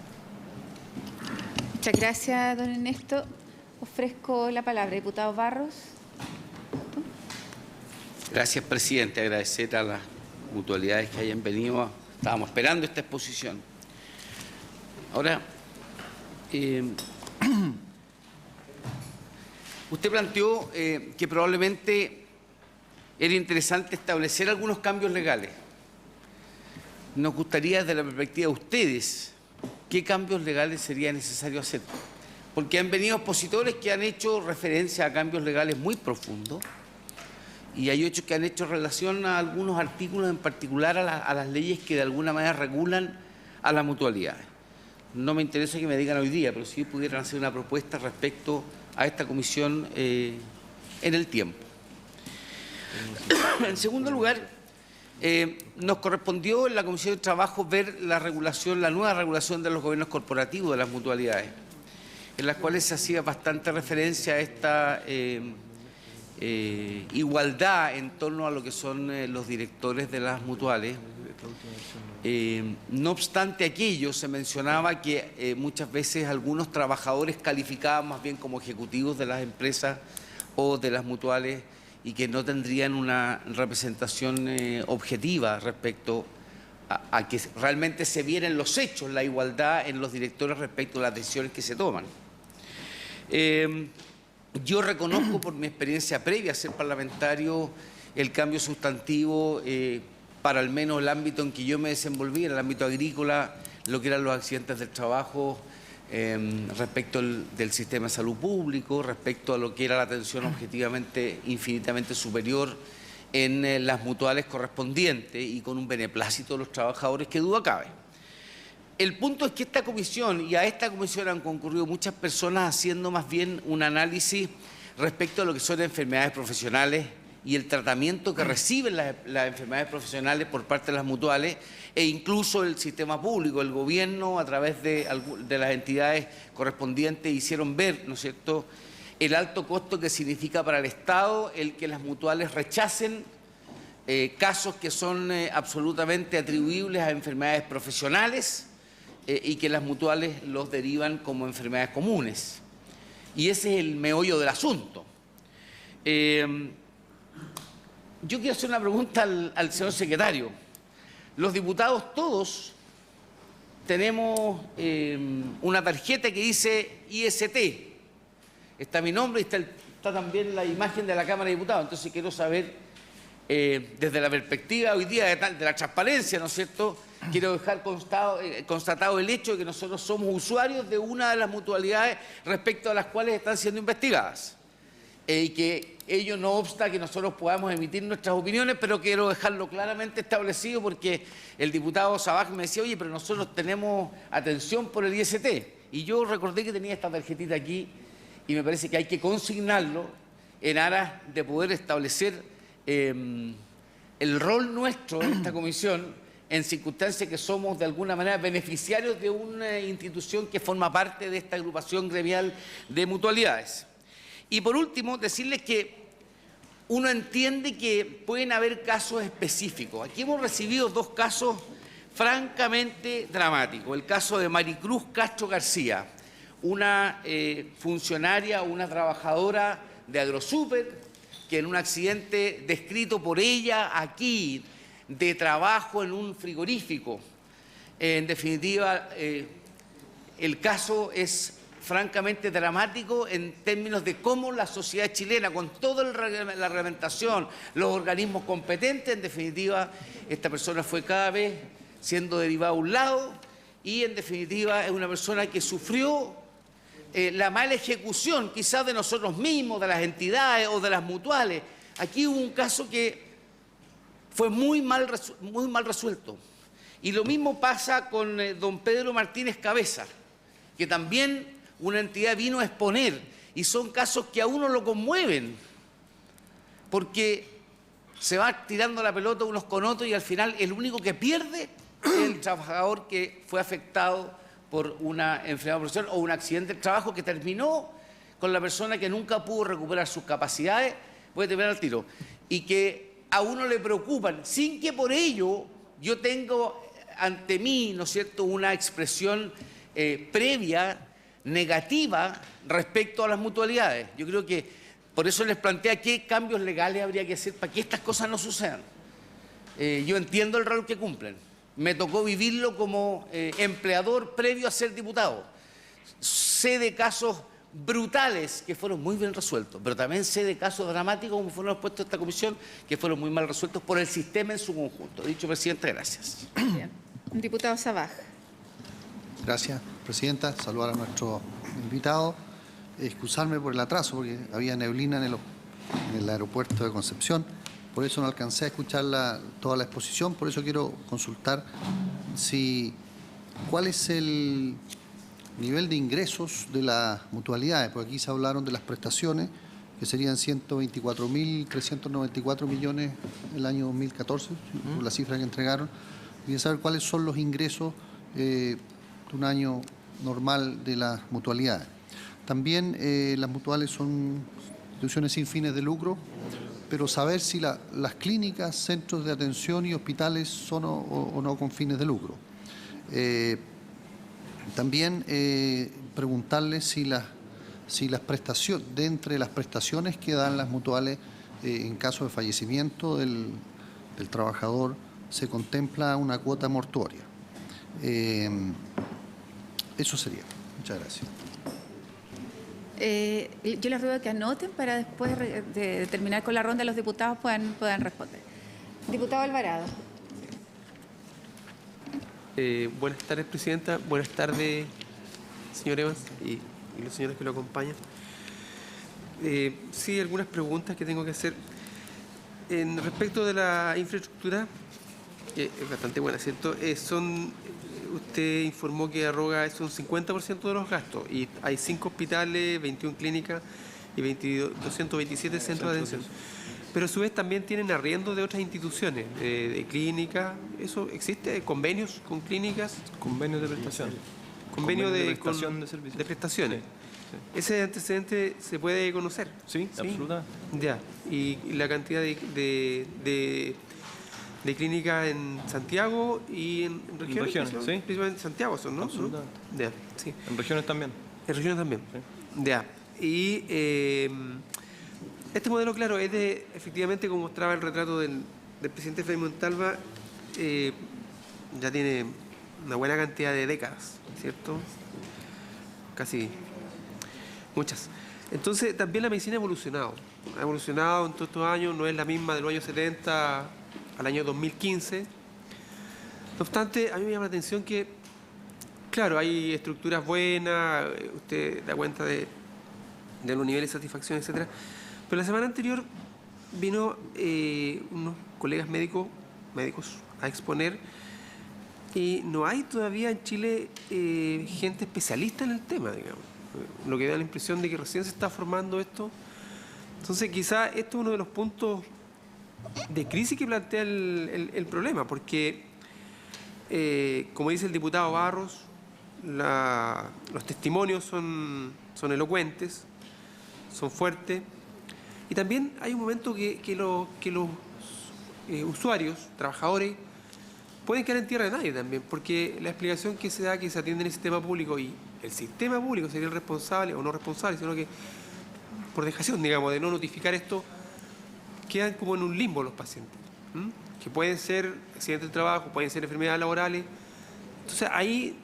Muchas gracias, don Ernesto. Ofrezco la palabra. Diputado Barros. Gracias, presidente. Agradecer a las mutualidades que hayan venido. Estábamos esperando esta exposición. Ahora, usted planteó que probablemente era interesante establecer algunos cambios legales. Nos gustaría, desde la perspectiva de ustedes, qué cambios legales sería necesario hacer. Porque han venido expositores que han hecho referencia a cambios legales muy profundos y hay otros que han hecho relación a algunos artículos, en particular a las leyes que de alguna manera regulan a las mutualidades. No me interesa que me digan hoy día, pero sí pudieran hacer una propuesta respecto a esta comisión en el tiempo. En segundo lugar, nos correspondió en la Comisión de Trabajo ver la nueva regulación de los gobiernos corporativos de las mutualidades, en las cuales se hacía bastante referencia a esta igualdad en torno a lo que son los directores de las mutuales. No obstante aquello, se mencionaba que muchas veces algunos trabajadores calificaban más bien como ejecutivos de las empresas o de las mutuales y que no tendrían una representación objetiva respecto a que realmente se vieran los hechos, la igualdad en los directores respecto a las decisiones que se toman. Yo reconozco por mi experiencia previa a ser parlamentario el cambio sustantivo para al menos el ámbito en que yo me desenvolví, en el ámbito agrícola, lo que eran los accidentes del trabajo, respecto del sistema de salud público, respecto a lo que era la atención objetivamente infinitamente superior en las mutuales correspondientes y con un beneplácito de los trabajadores que duda cabe. El punto es que esta comisión, y a esta comisión han concurrido muchas personas haciendo más bien un análisis respecto a lo que son enfermedades profesionales y el tratamiento que reciben las enfermedades profesionales por parte de las mutuales e incluso el sistema público, el gobierno a través de las entidades correspondientes hicieron ver, ¿no es cierto?, el alto costo que significa para el Estado el que las mutuales rechacen casos que son absolutamente atribuibles a enfermedades profesionales y que las mutuales los derivan como enfermedades comunes. Y ese es el meollo del asunto. Yo quiero hacer una pregunta al señor secretario. Los diputados todos tenemos una tarjeta que dice IST. Está mi nombre y está también la imagen de la Cámara de Diputados. Entonces quiero saber, desde la perspectiva hoy día de la transparencia, ¿no es cierto?, quiero dejar constatado el hecho de que nosotros somos usuarios de una de las mutualidades respecto a las cuales están siendo investigadas. Y que ello no obsta que nosotros podamos emitir nuestras opiniones, pero quiero dejarlo claramente establecido porque el diputado Sabaj me decía, oye, pero nosotros tenemos atención por el IST. Y yo recordé que tenía esta tarjetita aquí y me parece que hay que consignarlo en aras de poder establecer el rol nuestro en esta comisión en circunstancias que somos de alguna manera beneficiarios de una institución que forma parte de esta agrupación gremial de mutualidades. Y por último, decirles que uno entiende que pueden haber casos específicos. Aquí hemos recibido dos casos francamente dramáticos. El caso de Maricruz Castro García, una funcionaria, una trabajadora de Agrosuper, que en un accidente descrito por ella aquí, de trabajo en un frigorífico, en definitiva, el caso es francamente dramático en términos de cómo la sociedad chilena, con toda la reglamentación, los organismos competentes, en definitiva, esta persona fue cada vez siendo derivada a un lado y, en definitiva, es una persona que sufrió la mala ejecución, quizás de nosotros mismos, de las entidades o de las mutuales. Aquí hubo un caso que fue muy mal resuelto. Y lo mismo pasa con don Pedro Martínez Cabeza, que también una entidad vino a exponer, y son casos que a uno lo conmueven, porque se va tirando la pelota unos con otros y al final el único que pierde el trabajador que fue afectado por una enfermedad profesional o un accidente de trabajo que terminó con la persona que nunca pudo recuperar sus capacidades, puede terminar al tiro, y que a uno le preocupan, sin que por ello yo tengo ante mí, ¿no es cierto?, una expresión previa, negativa, respecto a las mutualidades. Yo creo que por eso les plantea qué cambios legales habría que hacer para que estas cosas no sucedan. Yo entiendo el rol que cumplen. Me tocó vivirlo como empleador previo a ser diputado. Sé de casos brutales que fueron muy bien resueltos, pero también sé de casos dramáticos como fueron expuestos a esta comisión que fueron muy mal resueltos por el sistema en su conjunto. Dicho presidente, gracias. Bien. Diputado Sabaj. Gracias, presidenta. Saludar a nuestro invitado. Excusarme por el atraso porque había neblina en el aeropuerto de Concepción. Por eso no alcancé a escuchar toda la exposición. Por eso quiero consultar cuál es el nivel de ingresos de las mutualidades, porque aquí se hablaron de las prestaciones, que serían 124.394 millones el año 2014, por la cifra que entregaron. Quería saber cuáles son los ingresos de un año normal de las mutualidades. También las mutuales son instituciones sin fines de lucro, pero saber si las clínicas, centros de atención y hospitales son o no con fines de lucro. También preguntarle si las prestaciones, de entre las prestaciones que dan las mutuales en caso de fallecimiento del trabajador, se contempla una cuota mortuoria. Eso sería. Muchas gracias. Yo les ruego que anoten para después de terminar con la ronda los diputados puedan responder. Diputado Alvarado. Buenas tardes, presidenta. Buenas tardes, señor Evans y los señores que lo acompañan. Sí, algunas preguntas que tengo que hacer. Respecto de la infraestructura, es bastante buena, ¿cierto? Usted informó que Arroga es un 50% de los gastos y hay 5 hospitales, 21 clínicas y 227 centros de atención. Pero a su vez también tienen arriendo de otras instituciones, de clínicas. ¿Eso existe? ¿Convenios con clínicas? Convenios de prestación. Convenio de prestación de servicios. De prestaciones. Sí. ¿Ese antecedente se puede conocer? Sí, absolutamente. Ya. ¿Y la cantidad de clínicas en Santiago y en regiones? regiones, sí. Principalmente en Santiago son, ¿no? Absolutamente. Ya, sí. En regiones también. En regiones también. Sí. Ya. Y este modelo, claro, es efectivamente, como mostraba el retrato del presidente Frei Montalva, ya tiene una buena cantidad de décadas, ¿cierto? Casi muchas. Entonces, también la medicina ha evolucionado. Ha evolucionado en todos estos años, no es la misma de los años 70 al año 2015. No obstante, a mí me llama la atención que, claro, hay estructuras buenas, usted da cuenta de los niveles de satisfacción, etcétera. Pero la semana anterior vino unos colegas médicos a exponer y no hay todavía en Chile gente especialista en el tema, digamos. Lo que da la impresión de que recién se está formando esto. Entonces, quizá esto es uno de los puntos de crisis que plantea el problema, porque, como dice el diputado Barros, los testimonios son elocuentes, son fuertes, y también hay un momento que los usuarios, trabajadores, pueden quedar en tierra de nadie también, porque la explicación que se da que se atiende en el sistema público y el sistema público sería el responsable o no responsable, sino que por dejación, digamos, de no notificar esto, quedan como en un limbo los pacientes, que pueden ser accidentes de trabajo, pueden ser enfermedades laborales. Entonces ahí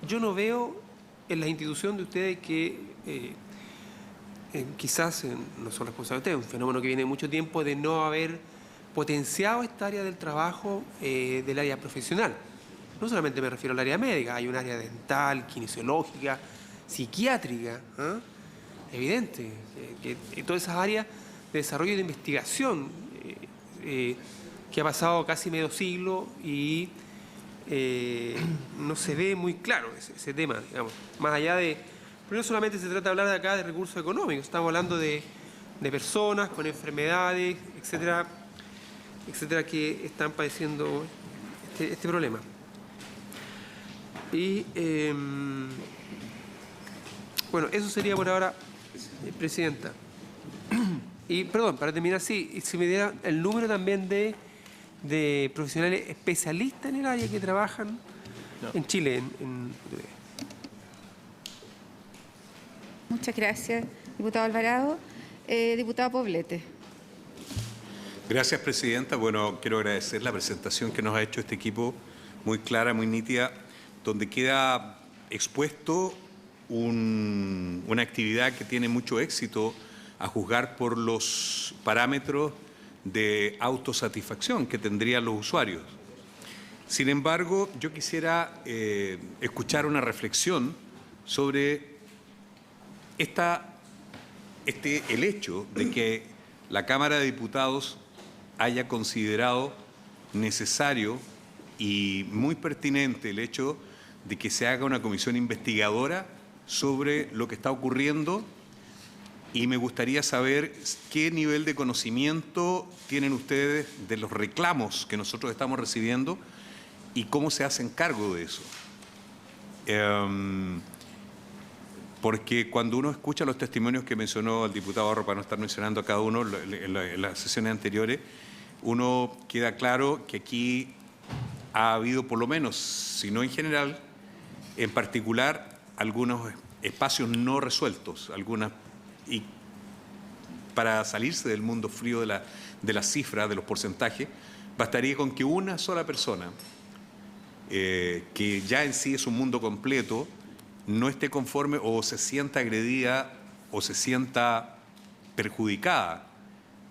yo no veo en la institución de ustedes que quizás no son responsables de ustedes, un fenómeno que viene de mucho tiempo de no haber potenciado esta área del trabajo del área profesional. No solamente me refiero al área médica, hay un área dental, kinesiológica, psiquiátrica, evidente, que todas esas áreas de desarrollo y de investigación que ha pasado casi medio siglo y no se ve muy claro ese tema, digamos, más allá de... Pero no solamente se trata de hablar de acá de recursos económicos, estamos hablando de personas con enfermedades, etcétera, etcétera, que están padeciendo este problema. Y, bueno, eso sería por ahora, Presidenta. Y, perdón, para terminar, sí, si me diera el número también de profesionales especialistas en el área que trabajan en Chile. Muchas gracias, diputado Alvarado. Diputado Poblete. Gracias, Presidenta. Bueno, quiero agradecer la presentación que nos ha hecho este equipo, muy clara, muy nítida, donde queda expuesto una actividad que tiene mucho éxito a juzgar por los parámetros de autosatisfacción que tendrían los usuarios. Sin embargo, yo quisiera escuchar una reflexión sobre el hecho de que la Cámara de Diputados haya considerado necesario y muy pertinente el hecho de que se haga una comisión investigadora sobre lo que está ocurriendo, y me gustaría saber qué nivel de conocimiento tienen ustedes de los reclamos que nosotros estamos recibiendo y cómo se hacen cargo de eso. Porque cuando uno escucha los testimonios que mencionó el diputado Barro, para no estar mencionando a cada uno en las sesiones anteriores, uno queda claro que aquí ha habido, por lo menos, si no en general, en particular, algunos espacios no resueltos, y para salirse del mundo frío de las cifras, de los porcentajes, bastaría con que una sola persona, que ya en sí es un mundo completo, no esté conforme o se sienta agredida o se sienta perjudicada,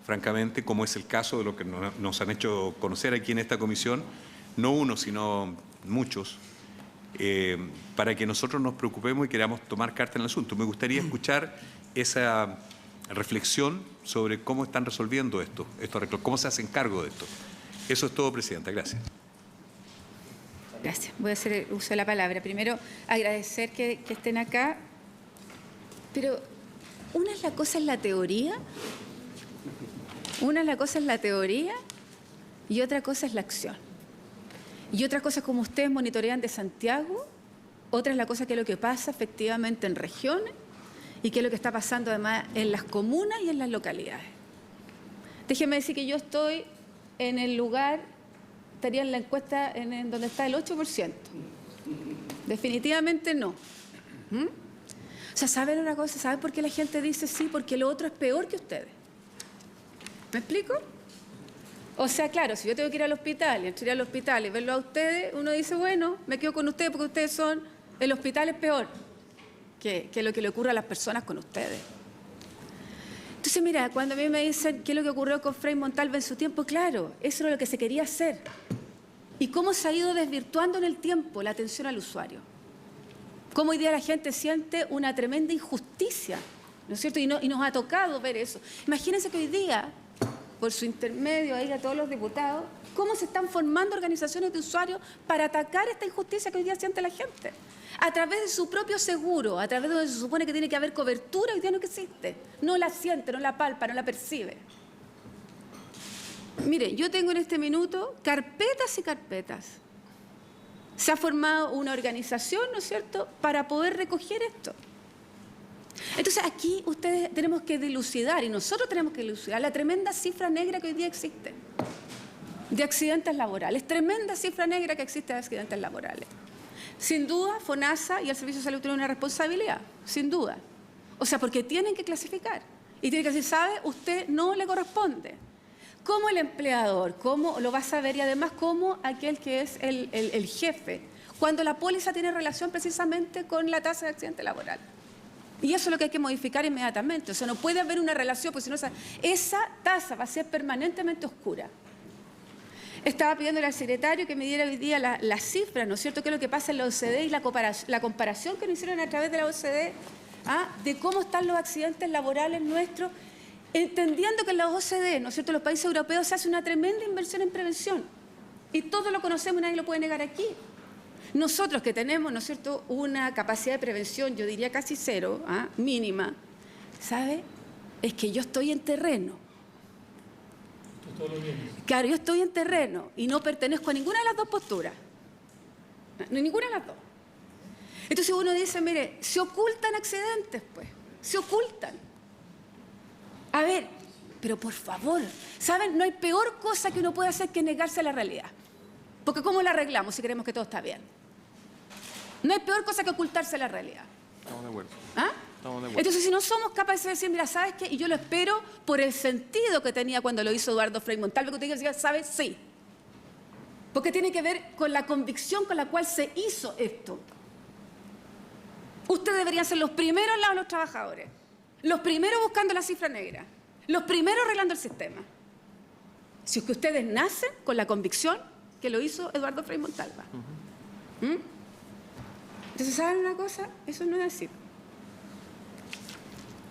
francamente, como es el caso de lo que nos han hecho conocer aquí en esta comisión, no uno, sino muchos, para que nosotros nos preocupemos y queramos tomar carta en el asunto. Me gustaría escuchar esa reflexión sobre cómo están resolviendo esto, cómo se hacen cargo de esto. Eso es todo, Presidenta. Gracias. Gracias. Voy a hacer uso de la palabra. Primero, agradecer que estén acá. Pero una cosa es la teoría, y otra cosa es la acción. Y otra cosa es como ustedes monitorean de Santiago, otra es la cosa que es lo que pasa efectivamente en regiones y qué es lo que está pasando además en las comunas y en las localidades. Déjenme decir que yo estoy en el lugar, estaría en la encuesta en donde está el 8%. Definitivamente no. O sea, ¿saben una cosa? ¿Saben por qué la gente dice sí? Porque lo otro es peor que ustedes. ¿Me explico? O sea, claro, si yo tengo que ir al hospital y verlo a ustedes, uno dice, bueno, me quedo con ustedes porque ustedes son, el hospital es peor que lo que le ocurre a las personas con ustedes. Entonces, mira, cuando a mí me dicen qué es lo que ocurrió con Frei Montalva en su tiempo, claro, eso era lo que se quería hacer. Y cómo se ha ido desvirtuando en el tiempo la atención al usuario. Cómo hoy día la gente siente una tremenda injusticia, ¿no es cierto? Y nos ha tocado ver eso. Imagínense que hoy día, por su intermedio, ahí a todos los diputados, cómo se están formando organizaciones de usuarios para atacar esta injusticia que hoy día siente la gente. A través de su propio seguro, a través de donde se supone que tiene que haber cobertura, hoy día no existe. No la siente, no la palpa, no la percibe. Miren, yo tengo en este minuto carpetas y carpetas. Se ha formado una organización, ¿no es cierto?, para poder recoger esto. Entonces, aquí ustedes tenemos que dilucidar, y nosotros tenemos que dilucidar, la tremenda cifra negra que hoy día existe de accidentes laborales, tremenda cifra negra que existe de accidentes laborales. Sin duda, FONASA y el Servicio de Salud tienen una responsabilidad, sin duda. O sea, porque tienen que clasificar. Y tienen que decir, ¿sabe? Usted no le corresponde. ¿Cómo el empleador? ¿Cómo lo va a saber? Y además, ¿cómo aquel que es el jefe? Cuando la póliza tiene relación precisamente con la tasa de accidente laboral. Y eso es lo que hay que modificar inmediatamente. O sea, no puede haber una relación, porque si no, esa tasa va a ser permanentemente oscura. Estaba pidiéndole al secretario que me diera hoy día las cifras, ¿no es cierto?, qué es lo que pasa en la OCDE y la comparación que nos hicieron a través de la OCDE, de cómo están los accidentes laborales nuestros, entendiendo que en la OCDE, ¿no es cierto?, los países europeos se hace una tremenda inversión en prevención. Y todos lo conocemos y nadie lo puede negar aquí. Nosotros que tenemos, ¿no es cierto?, una capacidad de prevención, yo diría casi cero, mínima, ¿sabe? Es que yo estoy en terreno. Claro, yo estoy en terreno y no pertenezco a ninguna de las dos posturas. Ninguna de las dos. Entonces uno dice, mire, se ocultan accidentes, pues, se ocultan. A ver, pero por favor, ¿saben? No hay peor cosa que uno puede hacer que negarse a la realidad. Porque ¿cómo la arreglamos si queremos que todo está bien? No hay peor cosa que ocultarse la realidad. Estamos de acuerdo. ¿Ah? Estamos de acuerdo. Entonces, si no somos capaces de decir, mira, ¿sabes qué? Y yo lo espero por el sentido que tenía cuando lo hizo Eduardo Frei Montalva, que usted diga, ¿sabes? Sí. Porque tiene que ver con la convicción con la cual se hizo esto. Ustedes deberían ser los primeros al lado de los trabajadores, los primeros buscando la cifra negra, los primeros arreglando el sistema. Si es que ustedes nacen con la convicción que lo hizo Eduardo Frei Montalva. Entonces, ¿saben una cosa? Eso no es así.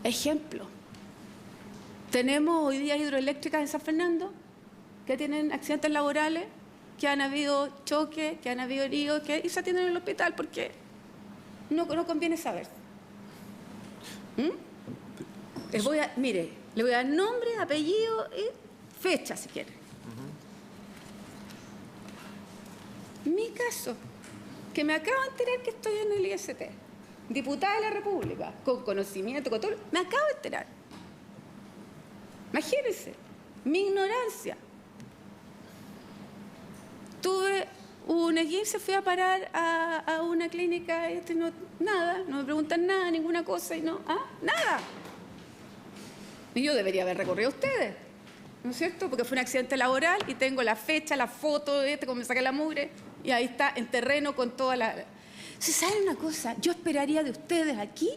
Ejemplo. Tenemos hoy día hidroeléctricas en San Fernando que tienen accidentes laborales, que han habido choques, que han habido heridos, y se atienden en el hospital porque no conviene saber. Mire, le voy a dar nombre, apellido y fecha, si quiere. Mi caso, que me acabo de enterar que estoy en el IST, diputada de la República, con conocimiento, con todo, me acabo de enterar. Imagínense, mi ignorancia. Tuve un esguince, fui a parar a una clínica, nada, no me preguntan nada, ninguna cosa, y nada. Y yo debería haber recorrido a ustedes, ¿no es cierto? Porque fue un accidente laboral y tengo la fecha, la foto de cómo me saqué la mugre, y ahí está, en terreno con toda la... ¿Se saben una cosa? Yo esperaría de ustedes aquí,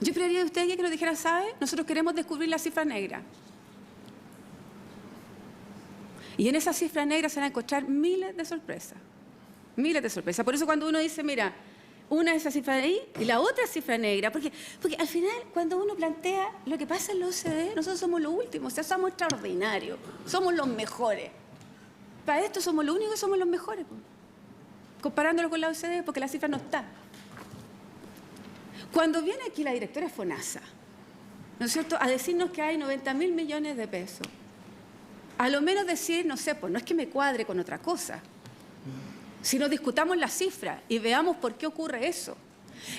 que nos dijeran, ¿sabe? Nosotros queremos descubrir la cifra negra. Y en esa cifra negra se van a encontrar miles de sorpresas. Miles de sorpresas. Por eso cuando uno dice, mira, una de esas cifras de ahí y la otra cifra negra, porque al final cuando uno plantea lo que pasa en la OCDE, nosotros somos los últimos, o sea, somos extraordinarios, somos los mejores. Para esto somos los únicos y somos los mejores, comparándolo con la OCDE, porque la cifra no está. Cuando viene aquí la directora de FONASA, ¿no es cierto?, a decirnos que hay 90.000 millones de pesos, a lo menos decir, no sé, pues no es que me cuadre con otra cosa, sino discutamos la cifra y veamos por qué ocurre eso.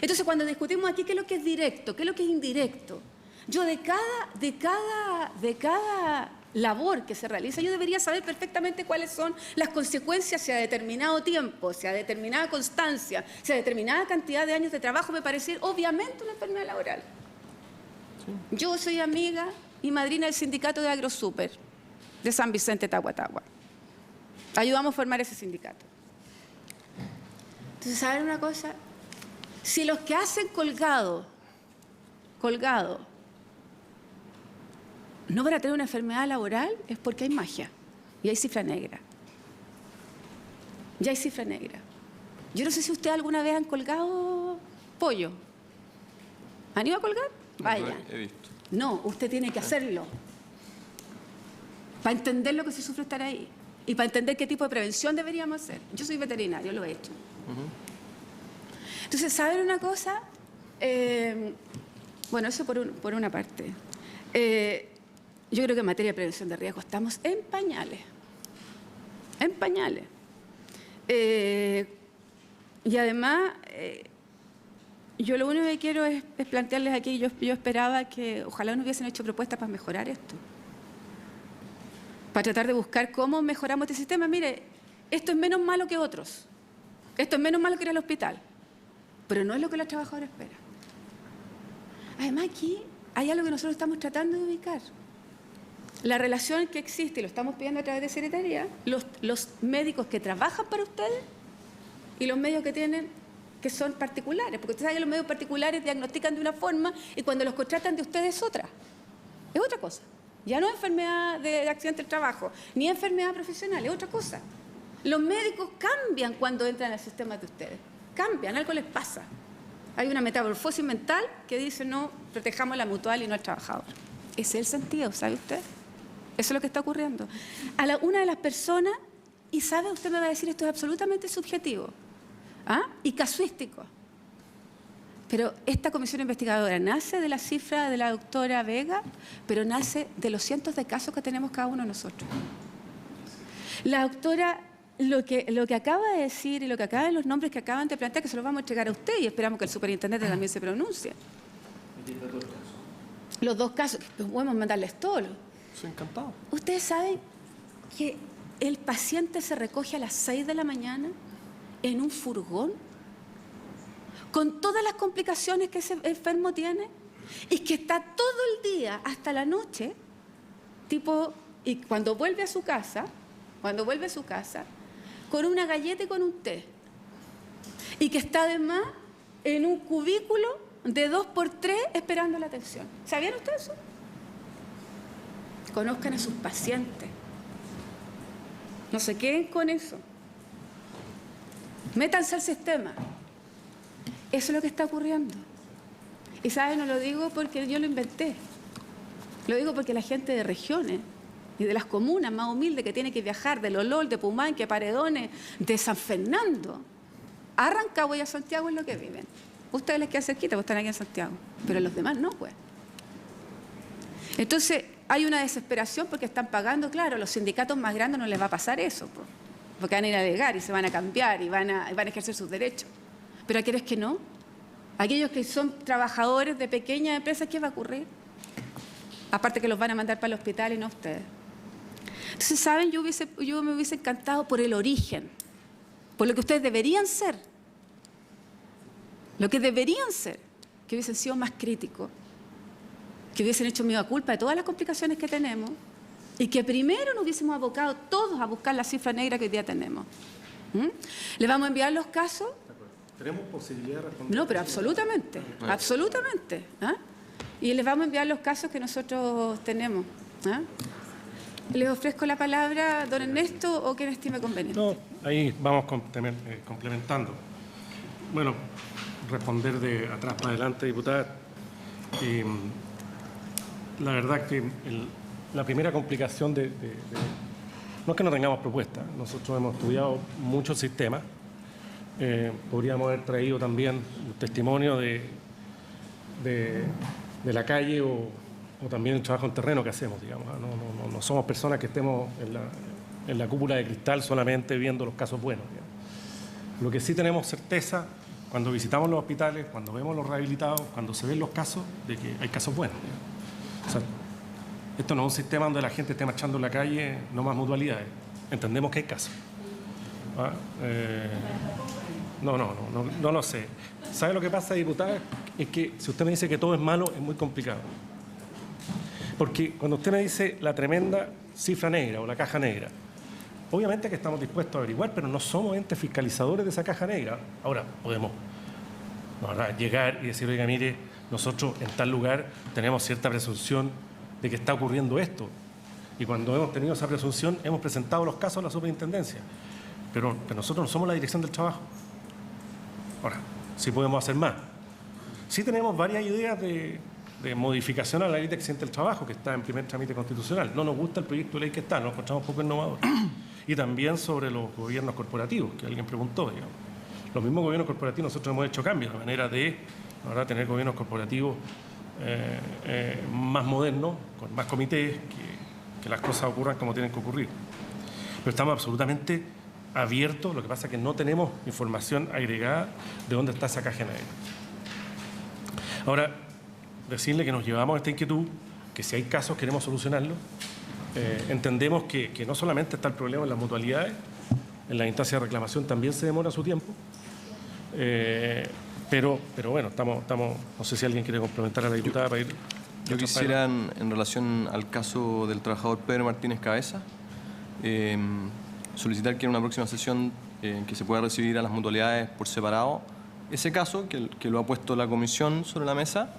Entonces, cuando discutimos aquí qué es lo que es directo, qué es lo que es indirecto, yo de cada labor que se realiza, yo debería saber perfectamente cuáles son las consecuencias si a determinado tiempo, si a determinada constancia, si a determinada cantidad de años de trabajo me parece obviamente una enfermedad laboral. Sí. Yo soy amiga y madrina del sindicato de AgroSuper de San Vicente, Tahuatahua. Ayudamos a formar ese sindicato. Entonces, ¿saben una cosa? Si los que hacen colgado, no van a tener una enfermedad laboral, es porque hay magia y hay cifra negra. Ya hay cifra negra. Yo no sé si ustedes alguna vez han colgado pollo. ¿Han ido a colgar? Vaya. He visto. No, usted tiene que hacerlo. Para entender lo que se sufre estar ahí. Y para entender qué tipo de prevención deberíamos hacer. Yo soy veterinario, lo he hecho. Entonces, ¿saben una cosa? Bueno, eso por una parte. Yo creo que en materia de prevención de riesgo estamos en pañales. En pañales. Y además, yo lo único que quiero es plantearles aquí, yo esperaba que ojalá nos hubiesen hecho propuestas para mejorar esto. Para tratar de buscar cómo mejoramos este sistema. Mire, esto es menos malo que otros. Esto es menos malo que ir al hospital. Pero no es lo que los trabajadores esperan. Además, aquí hay algo que nosotros estamos tratando de ubicar. La relación que existe, y lo estamos pidiendo a través de Secretaría, los médicos que trabajan para ustedes y los medios que tienen, que son particulares. Porque ustedes saben que los medios particulares diagnostican de una forma y cuando los contratan de ustedes es otra. Es otra cosa. Ya no es enfermedad de accidente del trabajo, ni enfermedad profesional, es otra cosa. Los médicos cambian cuando entran al sistema de ustedes. Cambian, algo les pasa. Hay una metamorfosis mental que dice, no, protejamos la mutual y no al trabajador. Ese es el sentido, ¿sabe usted? Eso es lo que está ocurriendo. Una de las personas, y sabe, usted me va a decir, esto es absolutamente subjetivo y casuístico. Pero esta comisión investigadora nace de la cifra de la doctora Vega, pero nace de los cientos de casos que tenemos cada uno de nosotros. La doctora lo que acaba de decir y lo que acaban los nombres que acaban de plantear, que se los vamos a entregar a usted y esperamos que el superintendente también se pronuncie. Los 2 casos, podemos mandarles todos. Estoy encantado. ¿Ustedes saben que el paciente se recoge a las 6 de la mañana en un furgón con todas las complicaciones que ese enfermo tiene y que está todo el día hasta la noche, y cuando vuelve a su casa, con una galleta y con un té, y que está además en un cubículo de 2x3 esperando la atención? ¿Sabían ustedes eso? Conozcan a sus pacientes. No se queden con eso. Métanse al sistema. Eso es lo que está ocurriendo. Y ¿saben? No lo digo porque yo lo inventé. Lo digo porque la gente de regiones y de las comunas más humildes que tienen que viajar de Lolol, de Pumanque, Paredones, de San Fernando, a Rancagua y a Santiago es lo que viven. Ustedes les queda cerquita, porque están aquí en Santiago, pero los demás no, pues. Entonces, hay una desesperación porque están pagando, claro, a los sindicatos más grandes no les va a pasar eso, pues, porque van a ir a alegar y se van a cambiar y van a ejercer sus derechos. Pero aquellos que no, aquellos que son trabajadores de pequeñas empresas, ¿qué va a ocurrir? Aparte que los van a mandar para el hospital y no a ustedes. Entonces, ¿saben? Yo me hubiese encantado por el origen, por lo que ustedes deberían ser. Lo que deberían ser, que hubiesen sido más críticos, que hubiesen hecho mea culpa de todas las complicaciones que tenemos y que primero nos hubiésemos abocado todos a buscar la cifra negra que hoy día tenemos. ¿Le vamos a enviar los casos? ¿Tenemos posibilidad de responder? No, pero absolutamente, absolutamente. ¿Ah? Y les vamos a enviar los casos que nosotros tenemos. ¿Ah? Les ofrezco la palabra, don Ernesto, o quien estime conveniente. No, ahí vamos complementando. Bueno, responder de atrás para adelante, diputada. La verdad que la primera complicación no es que no tengamos propuestas. Nosotros hemos estudiado muchos sistemas. Podríamos haber traído también un testimonio de la calle o también el trabajo en terreno que hacemos, digamos. No somos personas que estemos en la cúpula de cristal solamente viendo los casos buenos, digamos. Lo que sí tenemos certeza cuando visitamos los hospitales, cuando vemos los rehabilitados, cuando se ven los casos, de que hay casos buenos, digamos. O sea, esto no es un sistema donde la gente esté marchando en la calle, no más mutualidades. Entendemos que hay casos. ¿Ah? No lo sé. ¿Sabe lo que pasa, diputada? Es que si usted me dice que todo es malo, es muy complicado. Porque cuando usted me dice la tremenda cifra negra o la caja negra, obviamente que estamos dispuestos a averiguar, pero no somos entes fiscalizadores de esa caja negra. Ahora, podemos llegar y decir, oiga, mire, nosotros en tal lugar tenemos cierta presunción de que está ocurriendo esto. Y cuando hemos tenido esa presunción, hemos presentado los casos a la superintendencia. Pero nosotros no somos la dirección del trabajo. Ahora, sí podemos hacer más. Sí tenemos varias ideas de modificación a la ley de accidente del trabajo, que está en primer trámite constitucional. No nos gusta el proyecto de ley que está, nos encontramos poco innovador. Y también sobre los gobiernos corporativos, que alguien preguntó, digamos. Los mismos gobiernos corporativos nosotros hemos hecho cambios, de manera de tener gobiernos corporativos más modernos, con más comités, que las cosas ocurran como tienen que ocurrir. Pero estamos absolutamente abiertos, lo que pasa es que no tenemos información agregada de dónde está esa caja negra. Ahora, decirle que nos llevamos esta inquietud, que si hay casos queremos solucionarlos. Entendemos que no solamente está el problema en las mutualidades, en la instancia de reclamación también se demora su tiempo, pero bueno, estamos, no sé si alguien quiere complementar a la diputada para ir. Yo quisiera, en relación al caso del trabajador Pedro Martínez Cabeza, solicitar que en una próxima sesión que se pueda recibir a las mutualidades por separado ese caso, que lo ha puesto la comisión sobre la mesa,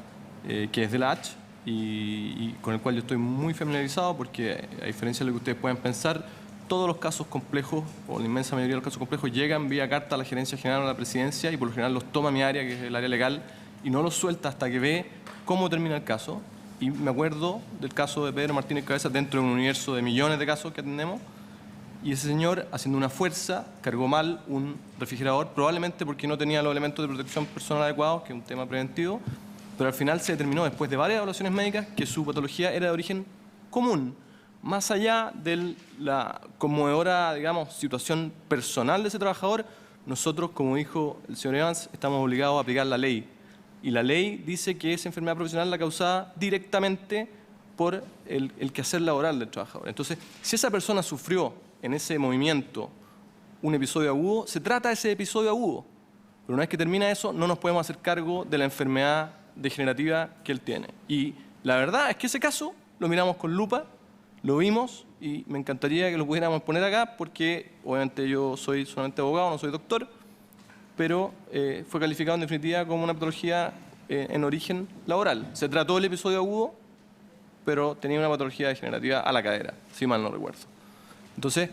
que es de la H, y con el cual yo estoy muy familiarizado porque, a diferencia de lo que ustedes pueden pensar, todos los casos complejos, o la inmensa mayoría de los casos complejos, llegan vía carta a la Gerencia General o a la Presidencia y por lo general los toma mi área, que es el área legal, y no los suelta hasta que ve cómo termina el caso. Y me acuerdo del caso de Pedro Martínez Cabeza dentro de un universo de millones de casos que atendemos, y ese señor, haciendo una fuerza, cargó mal un refrigerador, probablemente porque no tenía los elementos de protección personal adecuados, que es un tema preventivo, pero al final se determinó, después de varias evaluaciones médicas, que su patología era de origen común, más allá de la conmovedora, digamos, situación personal de ese trabajador, nosotros, como dijo el señor Evans, estamos obligados a aplicar la ley. Y la ley dice que esa enfermedad profesional es la causada directamente por el quehacer laboral del trabajador. Entonces, si esa persona sufrió en ese movimiento un episodio agudo, se trata de ese episodio agudo. Pero una vez que termina eso, no nos podemos hacer cargo de la enfermedad degenerativa que él tiene. Y la verdad es que ese caso lo miramos con lupa, lo vimos y me encantaría que lo pudiéramos poner acá porque obviamente yo soy solamente abogado, no soy doctor, pero fue calificado en definitiva como una patología en origen laboral. Se trató el episodio agudo, pero tenía una patología degenerativa a la cadera, si mal no recuerdo. Entonces,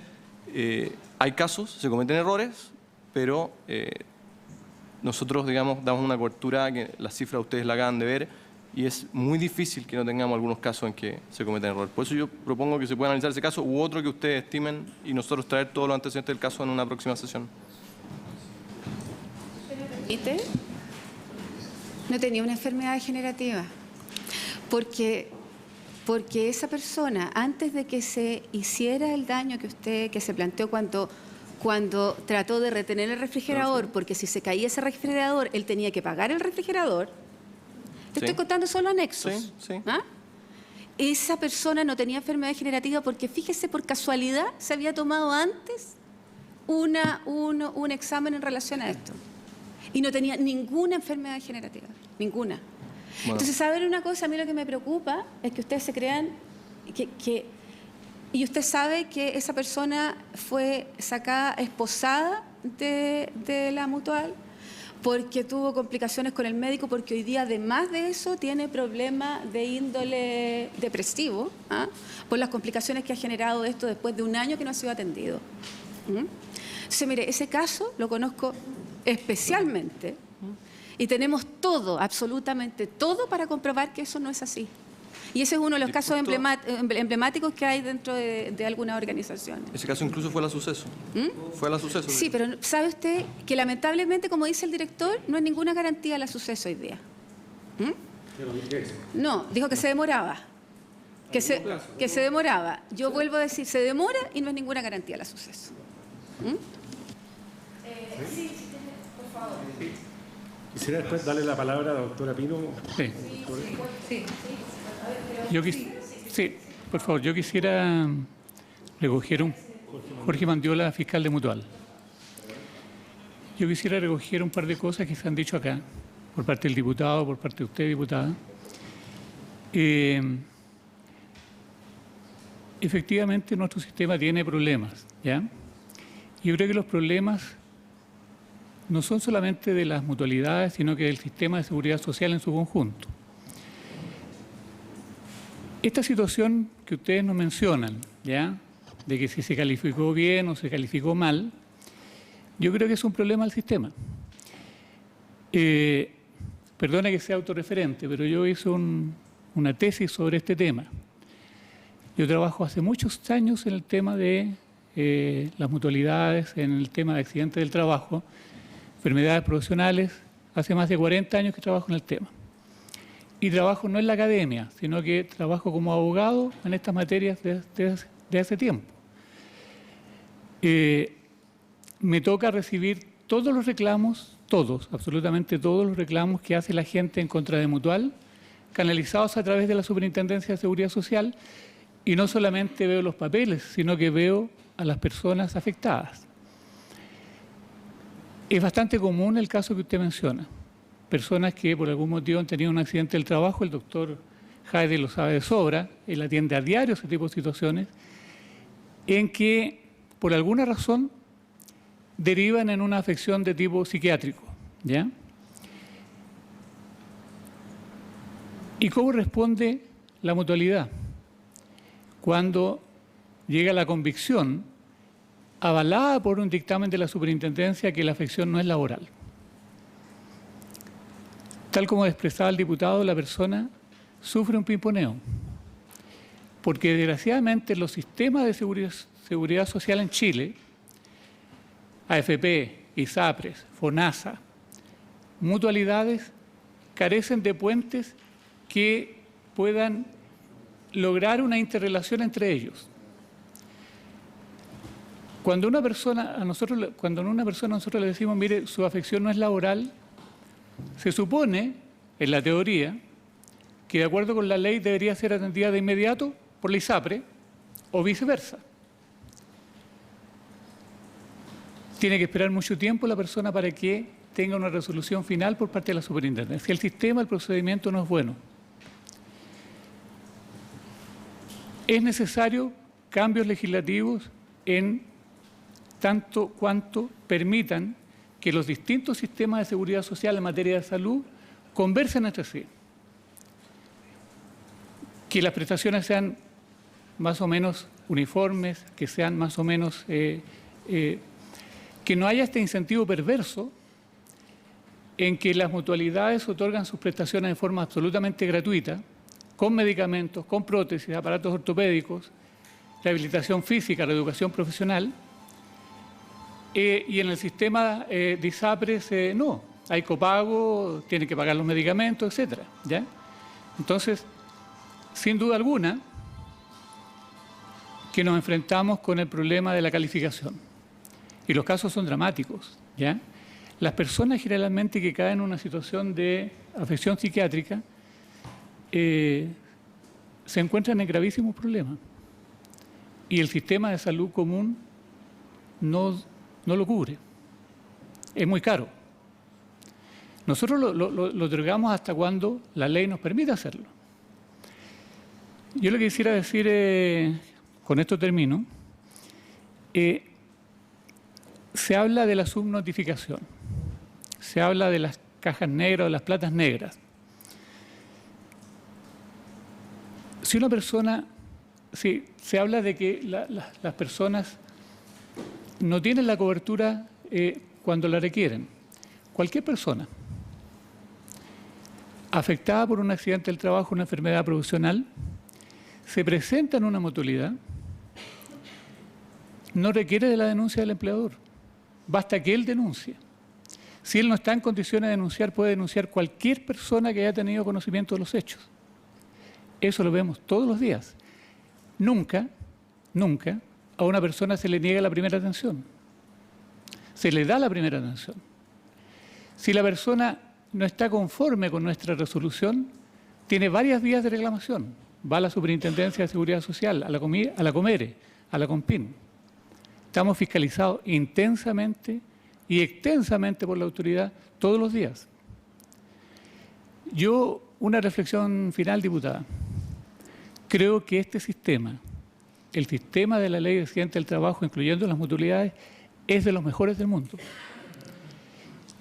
hay casos, se cometen errores, pero nosotros, digamos, damos una cobertura que las cifras ustedes la acaban de ver y es muy difícil que no tengamos algunos casos en que se cometen errores. Por eso yo propongo que se pueda analizar ese caso u otro que ustedes estimen y nosotros traer todos los antecedentes del caso en una próxima sesión. No tenía una enfermedad degenerativa, porque esa persona, antes de que se hiciera el daño que se planteó cuando trató de retener el refrigerador, porque si se caía ese refrigerador, él tenía que pagar el refrigerador. Te estoy contando solo anexos. ¿Ah? Esa persona no tenía enfermedad degenerativa porque, fíjese, por casualidad se había tomado antes un examen en relación a esto. Y no tenía ninguna enfermedad degenerativa, ninguna. Bueno. Entonces, ¿saben una cosa? A mí lo que me preocupa es que ustedes se crean y usted sabe que esa persona fue sacada, esposada de la Mutual, porque tuvo complicaciones con el médico, porque hoy día, además de eso, tiene problemas de índole depresivo, por las complicaciones que ha generado esto después de un año que no ha sido atendido. Entonces, mire, ese caso lo conozco especialmente y tenemos todo, absolutamente todo, para comprobar que eso no es así. Y ese es uno de los casos emblemáticos que hay dentro de algunas organizaciones. Ese caso incluso fue al suceso. Fue al suceso. Sí, pero ¿sabe usted que lamentablemente, como dice el director, no hay ninguna garantía del suceso hoy día? No, dijo que se demoraba. Que se demoraba. Yo vuelvo a decir, se demora y no es ninguna garantía del suceso. Sí, por favor. Quisiera después darle la palabra a la doctora Pino. Sí. Sí, por favor, yo quisiera recoger Jorge Mandiola, fiscal de Mutual. Yo quisiera recoger un par de cosas que se han dicho acá, por parte del diputado, por parte de usted, diputada. Efectivamente, nuestro sistema tiene problemas, ¿ya? Yo creo que los problemas no son solamente de las mutualidades, sino que del sistema de seguridad social en su conjunto. Esta situación que ustedes nos mencionan, ¿ya?, de que si se calificó bien o se calificó mal, yo creo que es un problema del sistema. Perdona que sea autorreferente, pero yo hice una tesis sobre este tema. Yo trabajo hace muchos años en el tema de las mutualidades, en el tema de accidentes del trabajo, enfermedades profesionales. Hace más de 40 años que trabajo en el tema. Y trabajo no en la academia, sino que trabajo como abogado en estas materias de hace tiempo. Me toca recibir todos los reclamos, todos, absolutamente todos los reclamos que hace la gente en contra de Mutual, canalizados a través de la Superintendencia de Seguridad Social, y no solamente veo los papeles, sino que veo a las personas afectadas. Es bastante común el caso que usted menciona. Personas que por algún motivo han tenido un accidente del trabajo, el doctor Jaide lo sabe de sobra, él atiende a diario ese tipo de situaciones, en que por alguna razón derivan en una afección de tipo psiquiátrico, ¿ya? ¿Y cómo responde la mutualidad? Cuando llega la convicción, avalada por un dictamen de la superintendencia, que la afección no es laboral. Tal como expresaba el diputado, la persona sufre un pimponeo, porque desgraciadamente los sistemas de seguridad social en Chile, AFP, ISAPRES, FONASA, mutualidades, carecen de puentes que puedan lograr una interrelación entre ellos. Cuando a una persona nosotros le decimos, mire, su afección no es laboral, se supone, en la teoría, que de acuerdo con la ley debería ser atendida de inmediato por la ISAPRE o viceversa. Tiene que esperar mucho tiempo la persona para que tenga una resolución final por parte de la superintendencia. El sistema, el procedimiento no es bueno. Es necesario cambios legislativos en tanto cuanto permitan que los distintos sistemas de seguridad social en materia de salud conversen entre sí. Que las prestaciones sean más o menos uniformes, que sean más o menos... que no haya este incentivo perverso en que las mutualidades otorgan sus prestaciones de forma absolutamente gratuita, con medicamentos, con prótesis, aparatos ortopédicos, rehabilitación física, reeducación profesional, y en el sistema de ISAPRES no, hay copago, tienen que pagar los medicamentos, etc. ¿Ya? Entonces, sin duda alguna, que nos enfrentamos con el problema de la calificación. Y los casos son dramáticos. ¿Ya? Las personas generalmente que caen en una situación de afección psiquiátrica se encuentran en gravísimos problemas. Y el sistema de salud común no lo cubre. Es muy caro. Nosotros lo otorgamos hasta cuando la ley nos permite hacerlo. Yo lo que quisiera decir, con esto termino, se habla de la subnotificación, se habla de las cajas negras o de las platas negras. Si una persona, si se habla de que las personas no tienen la cobertura cuando la requieren. Cualquier persona afectada por un accidente del trabajo, una enfermedad profesional, se presenta en una mutualidad, no requiere de la denuncia del empleador. Basta que él denuncie. Si él no está en condiciones de denunciar, puede denunciar cualquier persona que haya tenido conocimiento de los hechos. Eso lo vemos todos los días. Nunca a una persona se le niega la primera atención. Se le da la primera atención. Si la persona no está conforme con nuestra resolución, tiene varias vías de reclamación. Va a la Superintendencia de Seguridad Social, a la Comere, a la Compin. Estamos fiscalizados intensamente y extensamente por la autoridad todos los días. Yo, una reflexión final, diputada. Creo que este sistema, el sistema de la Ley de Accidente del Trabajo, incluyendo las mutualidades, es de los mejores del mundo.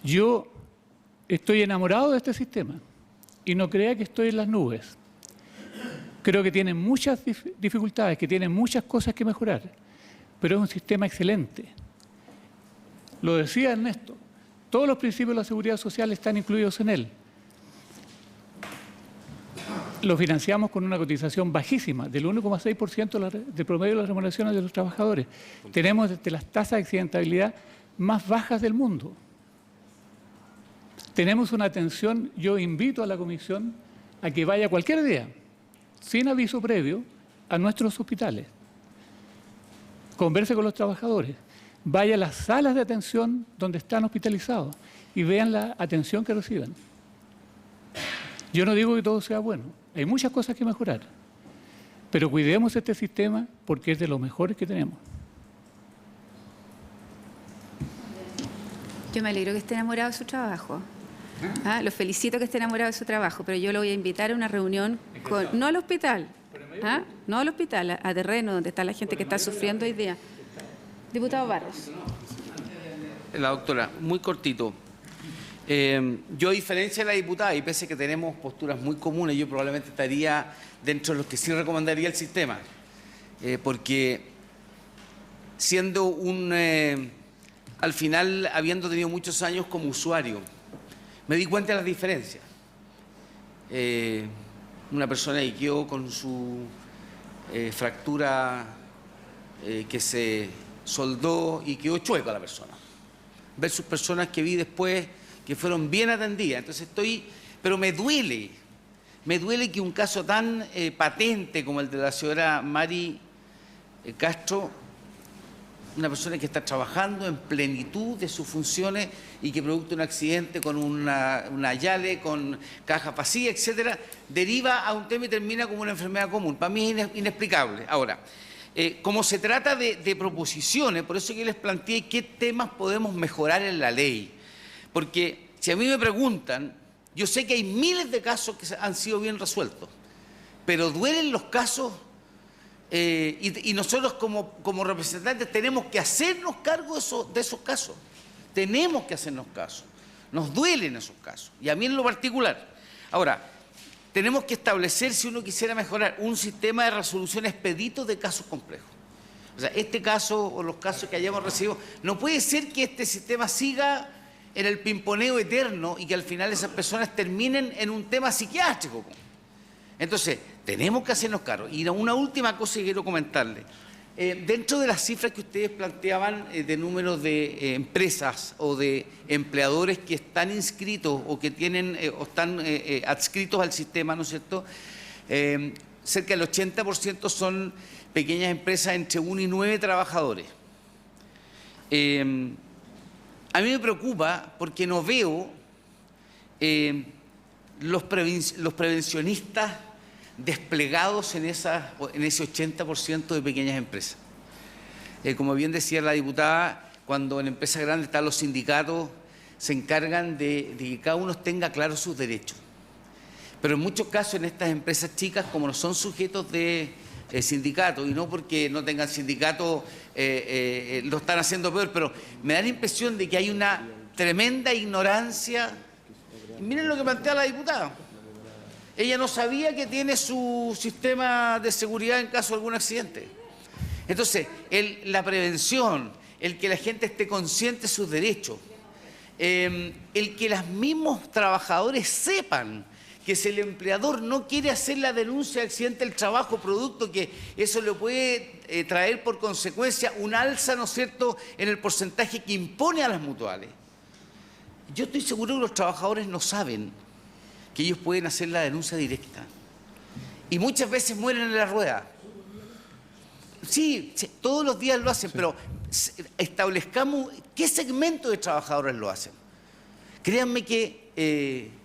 Yo estoy enamorado de este sistema y no crea que estoy en las nubes. Creo que tiene muchas dificultades, que tiene muchas cosas que mejorar, pero es un sistema excelente. Lo decía Ernesto, todos los principios de la seguridad social están incluidos en él. Lo financiamos con una cotización bajísima, del 1,6% del promedio de las remuneraciones de los trabajadores. Tenemos desde las tasas de accidentabilidad más bajas del mundo. Tenemos una atención, yo invito a la Comisión a que vaya cualquier día, sin aviso previo, a nuestros hospitales. Converse con los trabajadores, vaya a las salas de atención donde están hospitalizados y vean la atención que reciben. Yo no digo que todo sea bueno, hay muchas cosas que mejorar, pero cuidemos este sistema porque es de los mejores que tenemos. Yo me alegro que esté enamorado de su trabajo. Lo felicito que esté enamorado de su trabajo, pero yo lo voy a invitar a una reunión, no al hospital, no al hospital, a terreno, donde está la gente que está sufriendo hoy día. Diputado Barros. La doctora, muy cortito. Yo, a diferencia de la diputada, y pese a que tenemos posturas muy comunes, yo probablemente estaría dentro de los que sí recomendaría el sistema, porque siendo al final, habiendo tenido muchos años como usuario, me di cuenta de las diferencias. Una persona que quedó con su fractura que se soldó y quedó chueco a la persona, versus personas que vi después que fueron bien atendidas. Entonces pero me duele me duele que un caso tan patente como el de la señora Mari Castro, una persona que está trabajando en plenitud de sus funciones y que producto de un accidente con una Yale, con caja vacía, etcétera, deriva a un tema y termina como una enfermedad común. Para mí es inexplicable. Ahora, como se trata de proposiciones, por eso que les planteé qué temas podemos mejorar en la ley. Porque si a mí me preguntan, yo sé que hay miles de casos que han sido bien resueltos, pero duelen los casos y nosotros como representantes tenemos que hacernos cargo de esos casos. Tenemos que hacernos caso. Nos duelen esos casos, y a mí en lo particular. Ahora, tenemos que establecer, si uno quisiera mejorar, un sistema de resolución expedito de casos complejos. O sea, este caso o los casos que hayamos recibido, no puede ser que este sistema siga en el pimponeo eterno y que al final esas personas terminen en un tema psiquiátrico. Entonces, tenemos que hacernos cargo. Y una última cosa que quiero comentarle. Dentro de las cifras que ustedes planteaban de números de empresas o de empleadores que están inscritos o que tienen o están adscritos al sistema, ¿no es cierto? Cerca del 80% son pequeñas empresas entre 1 y 9 trabajadores. A mí me preocupa porque no veo los prevencionistas desplegados en ese 80% de pequeñas empresas. Como bien decía la diputada, cuando en empresas grandes están los sindicatos, se encargan de que cada uno tenga claros sus derechos. Pero en muchos casos en estas empresas chicas, como no son sujetos de sindicato, y no porque no tengan sindicato lo están haciendo peor, pero me da la impresión de que hay una tremenda ignorancia. Y miren lo que plantea la diputada. Ella no sabía que tiene su sistema de seguridad en caso de algún accidente. Entonces, la prevención, el que la gente esté consciente de sus derechos, el que los mismos trabajadores sepan que si el empleador no quiere hacer la denuncia de accidente del trabajo, producto que eso le puede traer por consecuencia un alza, ¿no es cierto?, en el porcentaje que impone a las mutuales. Yo estoy seguro que los trabajadores no saben que ellos pueden hacer la denuncia directa. Y muchas veces mueren en la rueda. Sí, todos los días lo hacen, pero establezcamos qué segmento de trabajadores lo hacen. Créanme que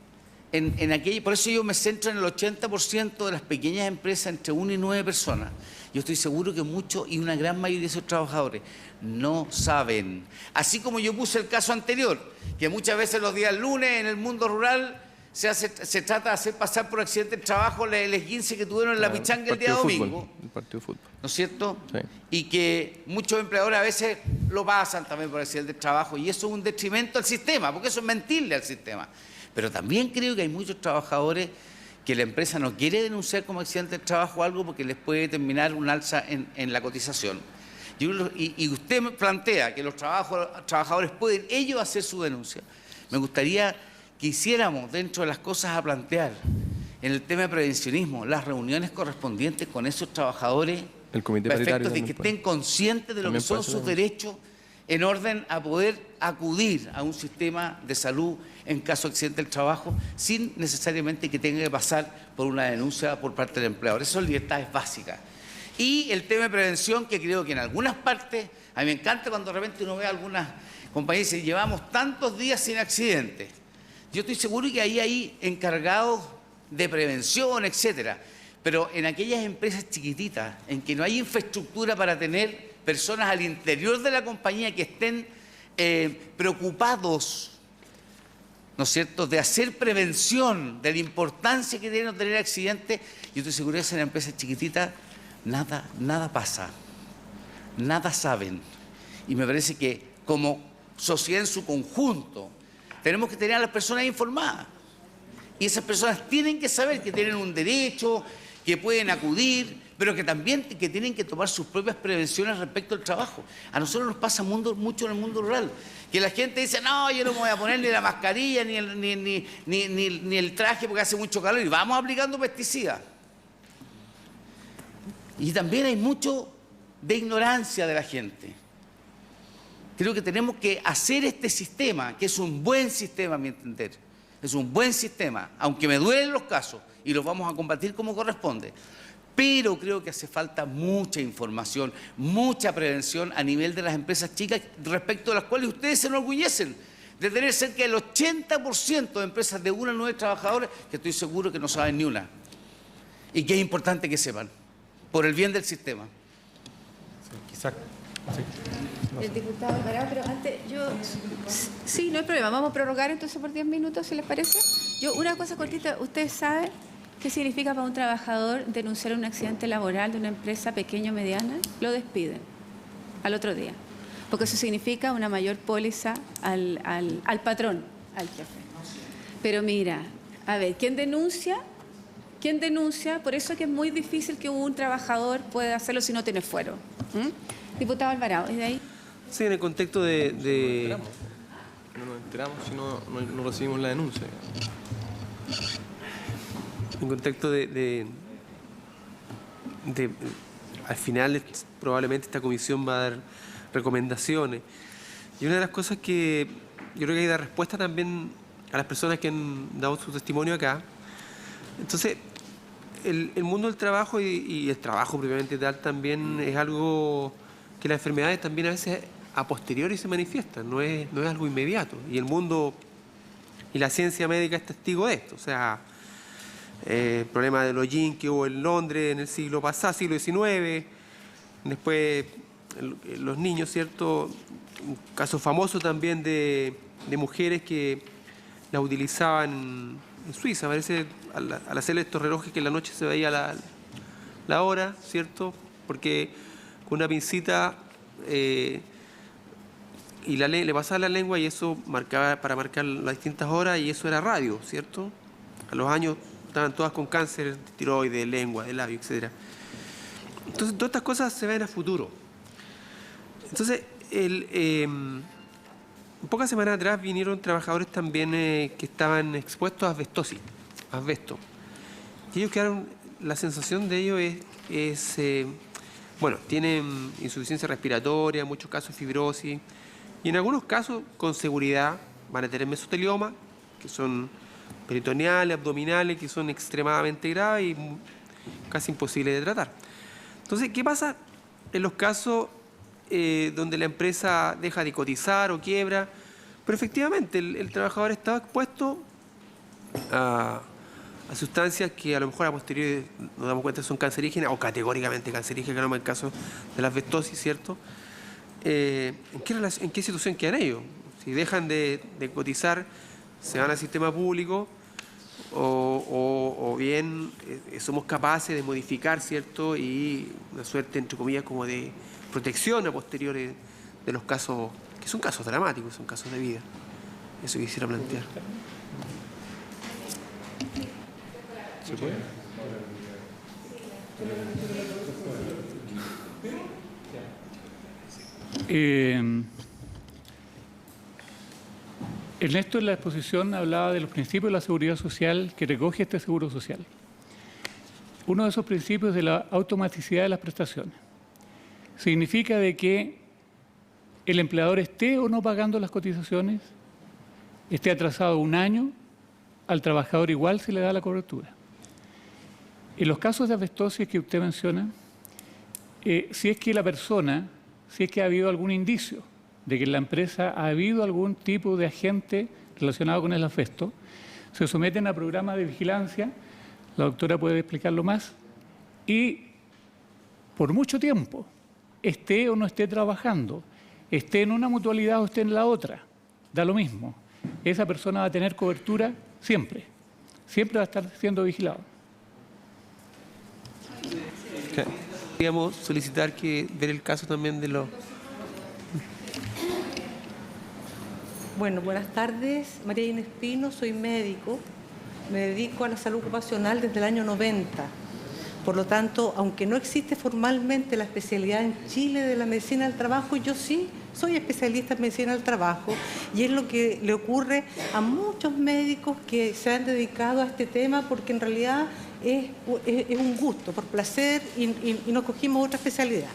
por eso yo me centro en el 80% de las pequeñas empresas entre 1 y 9 personas. Yo estoy seguro que muchos y una gran mayoría de esos trabajadores no saben. Así como yo puse el caso anterior, que muchas veces los días lunes en el mundo rural se trata de hacer pasar por accidente de trabajo el esguince que tuvieron en la pichanga el día domingo. El partido de fútbol. ¿No es cierto? Sí. Y que muchos empleadores a veces lo pasan también por accidente de trabajo, y eso es un detrimento al sistema, porque eso es mentirle al sistema. Pero también creo que hay muchos trabajadores que la empresa no quiere denunciar como accidente de trabajo o algo porque les puede terminar un alza en la cotización. Y usted me plantea que los trabajadores pueden ellos hacer su denuncia. Me gustaría que hiciéramos dentro de las cosas a plantear en el tema de prevencionismo las reuniones correspondientes con esos trabajadores, el comité para paritario efectos de que estén conscientes de lo que también son sus derechos en orden a poder acudir a un sistema de salud en caso de accidente del trabajo sin necesariamente que tenga que pasar por una denuncia por parte del empleador. Eso son libertades básicas. Y el tema de prevención, que creo que en algunas partes, a mí me encanta cuando de repente uno ve a algunas compañías y dice, llevamos tantos días sin accidentes. Yo estoy seguro que ahí hay encargados de prevención, etcétera. Pero en aquellas empresas chiquititas, en que no hay infraestructura para tener personas al interior de la compañía que estén preocupados, ¿no es cierto?, de hacer prevención, de la importancia que tiene no tener accidentes, yo estoy seguro que en empresas chiquititas nada pasa, nada saben. Y me parece que como sociedad en su conjunto tenemos que tener a las personas informadas. Y esas personas tienen que saber que tienen un derecho, que pueden acudir, pero que también que tienen que tomar sus propias prevenciones respecto al trabajo. A nosotros nos pasa mucho en el mundo rural, que la gente dice, no, yo no me voy a poner ni la mascarilla ni el traje porque hace mucho calor, y vamos aplicando pesticidas. Y también hay mucho de ignorancia de la gente. Creo que tenemos que hacer este sistema, que es un buen sistema a mi entender, Es un buen sistema, aunque me duelen los casos y los vamos a combatir como corresponde. Pero creo que hace falta mucha información, mucha prevención a nivel de las empresas chicas respecto a las cuales ustedes se enorgullecen de tener cerca del 80% de empresas de 1 a 9 trabajadores que estoy seguro que no saben ni una. Y que es importante que sepan, por el bien del sistema. Quizás. El diputado Alvarado, pero antes yo... Sí, no hay problema. Vamos a prorrogar entonces por 10 minutos, si les parece. Yo, una cosa cortita. ¿Ustedes saben qué significa para un trabajador denunciar un accidente laboral de una empresa pequeña o mediana? Lo despiden al otro día. Porque eso significa una mayor póliza al patrón, al jefe. Pero mira, a ver, ¿quién denuncia? ¿Quién denuncia? Por eso es que es muy difícil que un trabajador pueda hacerlo si no tiene fuero. Diputado Alvarado, ¿es de ahí? Sí, en el contexto de... No nos enteramos si no recibimos la denuncia. En contexto de al final probablemente esta comisión va a dar recomendaciones. Y una de las cosas que yo creo que hay que dar respuesta también a las personas que han dado su testimonio acá. Entonces, el mundo del trabajo y el trabajo propiamente tal también es algo que las enfermedades también a veces a posteriori se manifiestan, no es algo inmediato. Y el mundo y la ciencia médica es testigo de esto. O sea, el problema del hollín que hubo en Londres en el siglo pasado, siglo XIX, después los niños, ¿cierto? Un caso famoso también de mujeres que la utilizaban en Suiza, parece, al hacer estos relojes que en la noche se veía la hora, ¿cierto? Porque con una pincita y le pasaba la lengua y eso marcaba para marcar las distintas horas y eso era radio, ¿cierto? A los años estaban todas con cáncer de tiroides, de lengua, de labio, etc. Entonces, todas estas cosas se ven a futuro. Entonces, pocas semanas atrás vinieron trabajadores también que estaban expuestos a asbestosis, asbesto. Y ellos quedaron, la sensación de ellos es bueno, tienen insuficiencia respiratoria, en muchos casos fibrosis, y en algunos casos, con seguridad, van a tener mesotelioma, que son peritoneales, abdominales, que son extremadamente graves y casi imposibles de tratar. Entonces, ¿qué pasa en los casos donde la empresa deja de cotizar o quiebra? Pero efectivamente, el trabajador estaba expuesto a sustancias que a lo mejor a posteriori nos damos cuenta que son cancerígenas o categóricamente cancerígenas, como en el caso de la asbestosis, ¿cierto? ¿En qué situación quedan ellos? Si dejan de cotizar, se van al sistema público o bien somos capaces de modificar, ¿cierto? Y una suerte, entre comillas, como de protección a posteriori de los casos, que son casos dramáticos, son casos de vida. Eso quisiera plantear. ¿Se puede? Ernesto en la exposición hablaba de los principios de la seguridad social que recoge este seguro social. Uno de esos principios es de la automaticidad de las prestaciones. Significa de que el empleador esté o no pagando las cotizaciones, esté atrasado un año, al trabajador igual se le da la cobertura. En los casos de asbestosis que usted menciona, si es que la persona, si es que ha habido algún indicio de que en la empresa ha habido algún tipo de agente relacionado con el asbesto, se someten a programas de vigilancia, la doctora puede explicarlo más, y por mucho tiempo, esté o no esté trabajando, esté en una mutualidad o esté en la otra, da lo mismo. Esa persona va a tener cobertura siempre, siempre va a estar siendo vigilado. Queríamos solicitar ver el caso también de los... Bueno, buenas tardes. María Inés Pino, soy médico. Me dedico a la salud ocupacional desde el año 90. Por lo tanto, aunque no existe formalmente la especialidad en Chile de la medicina del trabajo, yo sí soy especialista en medicina del trabajo y es lo que le ocurre a muchos médicos que se han dedicado a este tema porque en realidad es un gusto, por placer y no cogimos otra especialidad.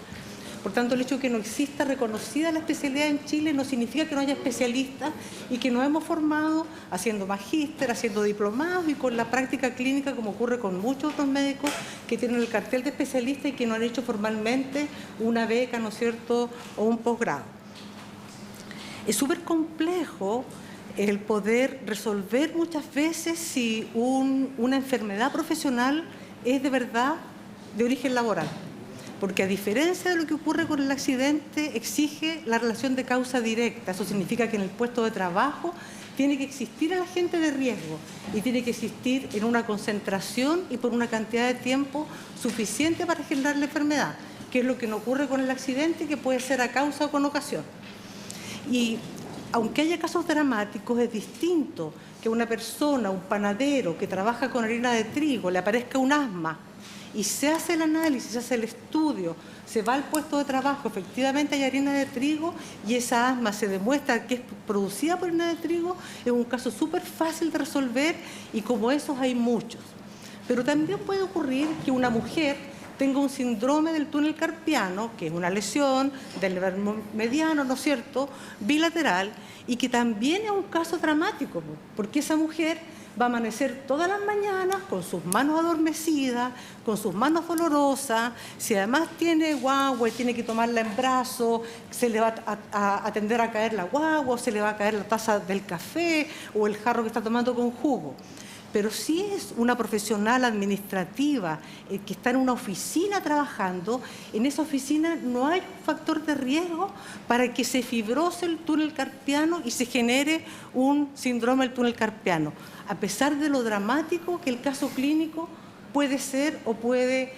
Por tanto, el hecho de que no exista reconocida la especialidad en Chile no significa que no haya especialistas y que nos hemos formado haciendo magíster, haciendo diplomados y con la práctica clínica, como ocurre con muchos otros médicos que tienen el cartel de especialista y que no han hecho formalmente una beca, ¿no es cierto?, o un posgrado. Es súper complejo el poder resolver muchas veces si una enfermedad profesional es de verdad de origen laboral. Porque a diferencia de lo que ocurre con el accidente, exige la relación de causa directa. Eso significa que en el puesto de trabajo tiene que existir el agente de riesgo y tiene que existir en una concentración y por una cantidad de tiempo suficiente para generar la enfermedad, que es lo que no ocurre con el accidente, que puede ser a causa o con ocasión. Y aunque haya casos dramáticos, es distinto que una persona, un panadero que trabaja con harina de trigo, le aparezca un asma y se hace el análisis, se hace el estudio, se va al puesto de trabajo, efectivamente hay harina de trigo y esa asma se demuestra que es producida por harina de trigo, es un caso súper fácil de resolver y como esos hay muchos. Pero también puede ocurrir que una mujer tenga un síndrome del túnel carpiano, que es una lesión del nervio mediano, ¿no es cierto?, bilateral, y que también es un caso dramático, porque esa mujer va a amanecer todas las mañanas con sus manos adormecidas, con sus manos dolorosas, si además tiene guagua y tiene que tomarla en brazos, se le va a tender a caer la guagua, o se le va a caer la taza del café o el jarro que está tomando con jugo. Pero si es una profesional administrativa que está en una oficina trabajando, en esa oficina no hay un factor de riesgo para que se fibrose el túnel carpiano y se genere un síndrome del túnel carpiano, a pesar de lo dramático que el caso clínico puede ser o puede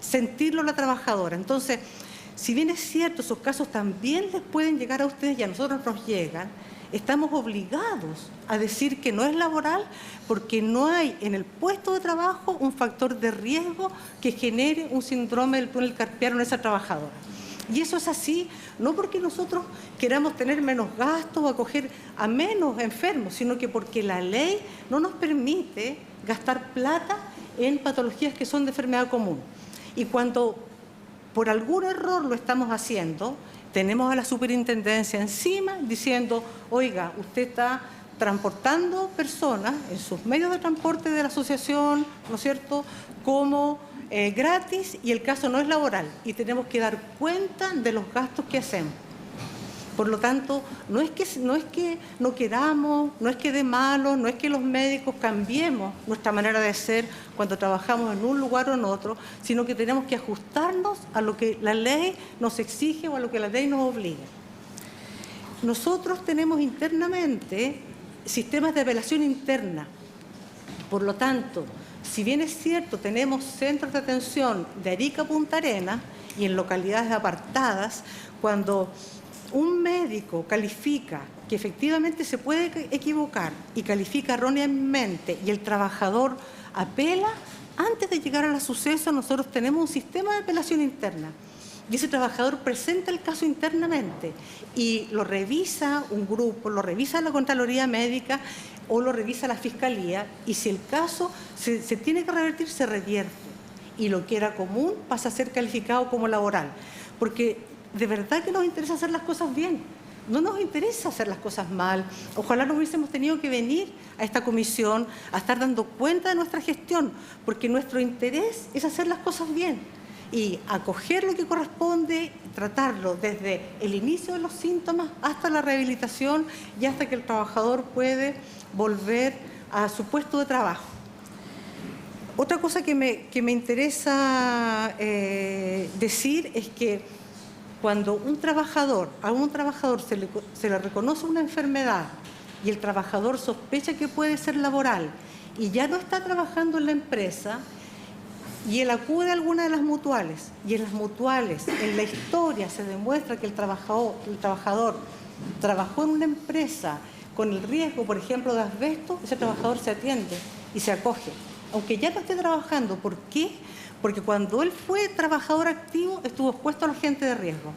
sentirlo la trabajadora. Entonces, si bien es cierto, esos casos también les pueden llegar a ustedes y a nosotros nos llegan, estamos obligados a decir que no es laboral porque no hay en el puesto de trabajo un factor de riesgo que genere un síndrome del túnel carpiano en esa trabajadora. Y eso es así, no porque nosotros queramos tener menos gastos o acoger a menos enfermos, sino que porque la ley no nos permite gastar plata en patologías que son de enfermedad común. Y cuando por algún error lo estamos haciendo, tenemos a la superintendencia encima diciendo, oiga, usted está transportando personas en sus medios de transporte de la asociación, ¿no es cierto?, como gratis y el caso no es laboral y tenemos que dar cuenta de los gastos que hacemos. Por lo tanto, no es que no queramos, no es que de malo, no es que los médicos cambiemos nuestra manera de ser cuando trabajamos en un lugar o en otro, sino que tenemos que ajustarnos a lo que la ley nos exige o a lo que la ley nos obliga. Nosotros tenemos internamente sistemas de apelación interna. Por lo tanto, si bien es cierto, tenemos centros de atención de Arica a Punta Arenas y en localidades apartadas, cuando un médico califica que efectivamente se puede equivocar y califica erróneamente y el trabajador apela, antes de llegar al suceso nosotros tenemos un sistema de apelación interna y ese trabajador presenta el caso internamente y lo revisa un grupo, lo revisa la Contraloría Médica o lo revisa la Fiscalía y si el caso se tiene que revertir, se revierte y lo que era común pasa a ser calificado como laboral, porque de verdad que nos interesa hacer las cosas bien, no nos interesa hacer las cosas mal. Ojalá no hubiésemos tenido que venir a esta comisión a estar dando cuenta de nuestra gestión, porque nuestro interés es hacer las cosas bien y acoger lo que corresponde, tratarlo desde el inicio de los síntomas hasta la rehabilitación y hasta que el trabajador puede volver a su puesto de trabajo. Otra cosa que me interesa decir es que cuando a un trabajador se le reconoce una enfermedad y el trabajador sospecha que puede ser laboral y ya no está trabajando en la empresa y él acude a alguna de las mutuales y en las mutuales, en la historia se demuestra que el trabajador trabajó en una empresa con el riesgo, por ejemplo, de asbesto, ese trabajador se atiende y se acoge, aunque ya no esté trabajando. ¿Por qué? Porque cuando él fue trabajador activo estuvo expuesto al agente de riesgo.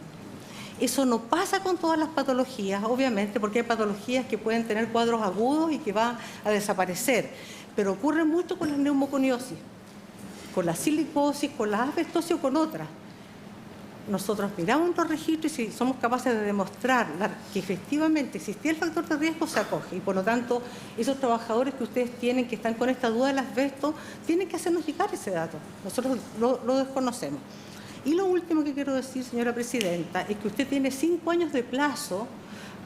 Eso no pasa con todas las patologías, obviamente, porque hay patologías que pueden tener cuadros agudos y que van a desaparecer, pero ocurre mucho con la neumoconiosis, con la silicosis, con la asbestosis o con otras. nosotros miramos los registros y si somos capaces de demostrar que efectivamente existía el factor de riesgo, se acoge. Y por lo tanto, esos trabajadores que ustedes tienen, que están con esta duda del asbesto, tienen que hacernos llegar ese dato. Nosotros lo desconocemos. Y lo último que quiero decir, señora presidenta, es que usted tiene 5 años de plazo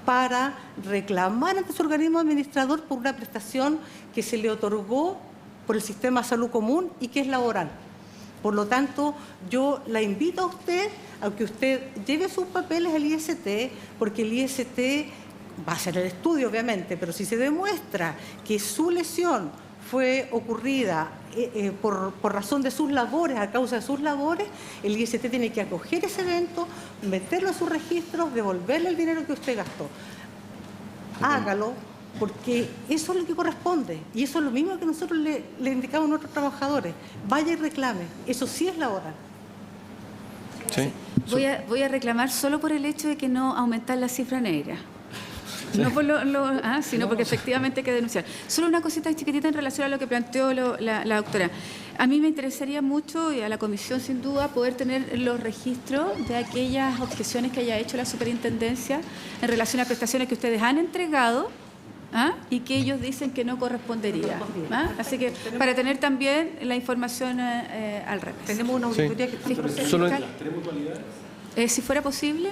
para reclamar ante su organismo administrador por una prestación que se le otorgó por el sistema de salud común y que es laboral. Por lo tanto, yo la invito a usted a que usted lleve sus papeles al IST, porque el IST va a hacer el estudio, obviamente, pero si se demuestra que su lesión fue ocurrida por razón de sus labores, a causa de sus labores, el IST tiene que acoger ese evento, meterlo en sus registros, devolverle el dinero que usted gastó. Hágalo, porque eso es lo que corresponde. Y eso es lo mismo que nosotros le indicamos a nuestros trabajadores. Vaya y reclame. Eso sí es laboral. Sí. Voy a reclamar solo por el hecho de que no aumentar la cifra negra. No por sino porque efectivamente hay que denunciar. Solo una cosita chiquitita en relación a lo que planteó la doctora. A mí me interesaría mucho, y a la comisión sin duda, poder tener los registros de aquellas objeciones que haya hecho la superintendencia en relación a prestaciones que ustedes han entregado y que ellos dicen que no correspondería. Así que para tener también la información al revés. Tenemos una auditoría que Solo si fuera posible.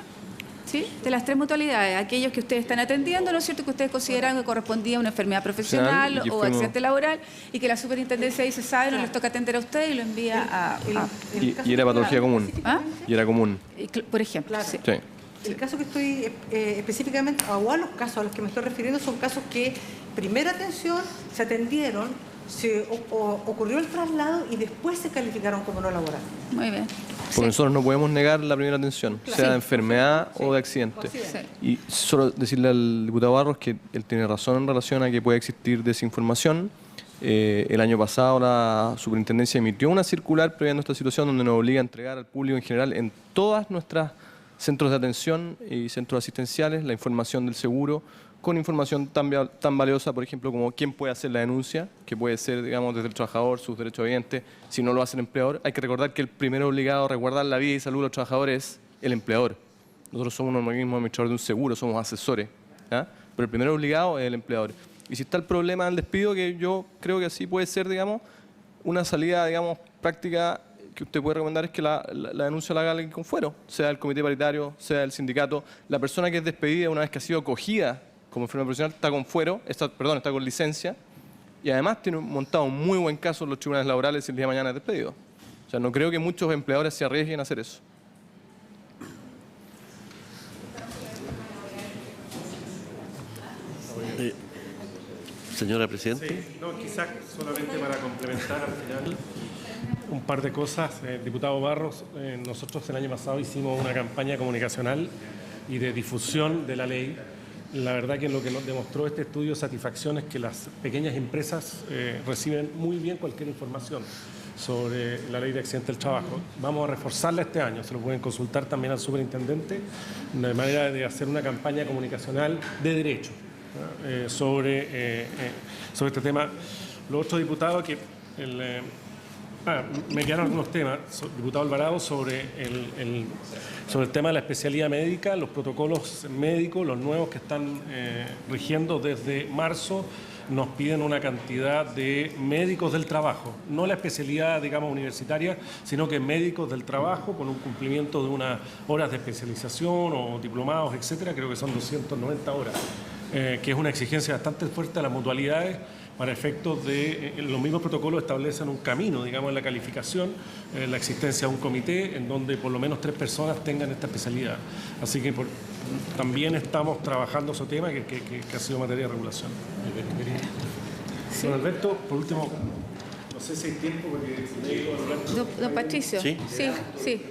¿Sí? De las 3 mutualidades, aquellos que ustedes están atendiendo, ¿no es cierto?, que ustedes consideran que correspondía a una enfermedad profesional o accidente laboral, y que la superintendencia dice, sabe, no les toca atender a ustedes y lo envía a... Y era patología común. Y era común. Por ejemplo, claro. sí. El caso que estoy específicamente, o a los casos a los que me estoy refiriendo, son casos que primera atención se atendieron, se ocurrió el traslado y después se calificaron como no laboral. Muy bien. Porque nosotros no podemos negar la primera atención, sea de enfermedad o de accidente. Y solo decirle al diputado Barros que él tiene razón en relación a que puede existir desinformación. El año pasado la superintendencia emitió una circular previendo esta situación donde nos obliga a entregar al público en general en todas nuestras centros de atención y centros asistenciales la información del seguro, con información tan valiosa, por ejemplo, como quién puede hacer la denuncia, que puede ser, digamos, desde el trabajador, sus derechos evidentes, si no lo hace el empleador. Hay que recordar que el primero obligado a resguardar la vida y salud de los trabajadores es el empleador. Nosotros somos un organismo administrador de un seguro, somos asesores, pero el primero obligado es el empleador. Y si está el problema del despido, que yo creo que así puede ser, digamos, una salida, digamos, práctica que usted puede recomendar es que la denuncia la haga alguien con fuero, sea el comité paritario, sea el sindicato. La persona que es despedida una vez que ha sido acogida como enfermera profesional está con fuero, está con licencia, y además tiene montado un muy buen caso en los tribunales laborales y el día de mañana es despedido. O sea, no creo que muchos empleadores se arriesguen a hacer eso. Señora Presidente. Sí, no, quizás solamente para complementar al final un par de cosas. Diputado Barros, nosotros el año pasado hicimos una campaña comunicacional y de difusión de la ley. La verdad que lo que nos demostró este estudio de satisfacción es que las pequeñas empresas reciben muy bien cualquier información sobre la ley de accidente del trabajo. Vamos a reforzarla este año, se lo pueden consultar también al superintendente, de manera de hacer una campaña comunicacional de derecho sobre este tema. Los otros diputados que... me quedaron algunos temas, diputado Alvarado, sobre el tema de la especialidad médica, los protocolos médicos, los nuevos que están rigiendo desde marzo, nos piden una cantidad de médicos del trabajo, no la especialidad, digamos, universitaria, sino que médicos del trabajo con un cumplimiento de unas horas de especialización o diplomados, etcétera, creo que son 290 horas, que es una exigencia bastante fuerte a las mutualidades. Para efectos de los mismos protocolos establecen un camino, digamos, en la calificación, la existencia de un comité en donde por lo menos 3 personas tengan esta especialidad. Así que también estamos trabajando ese tema que ha sido materia de regulación. Sí. Don Alberto, por último, no sé si hay tiempo porque... Don Patricio. Sí. Sí.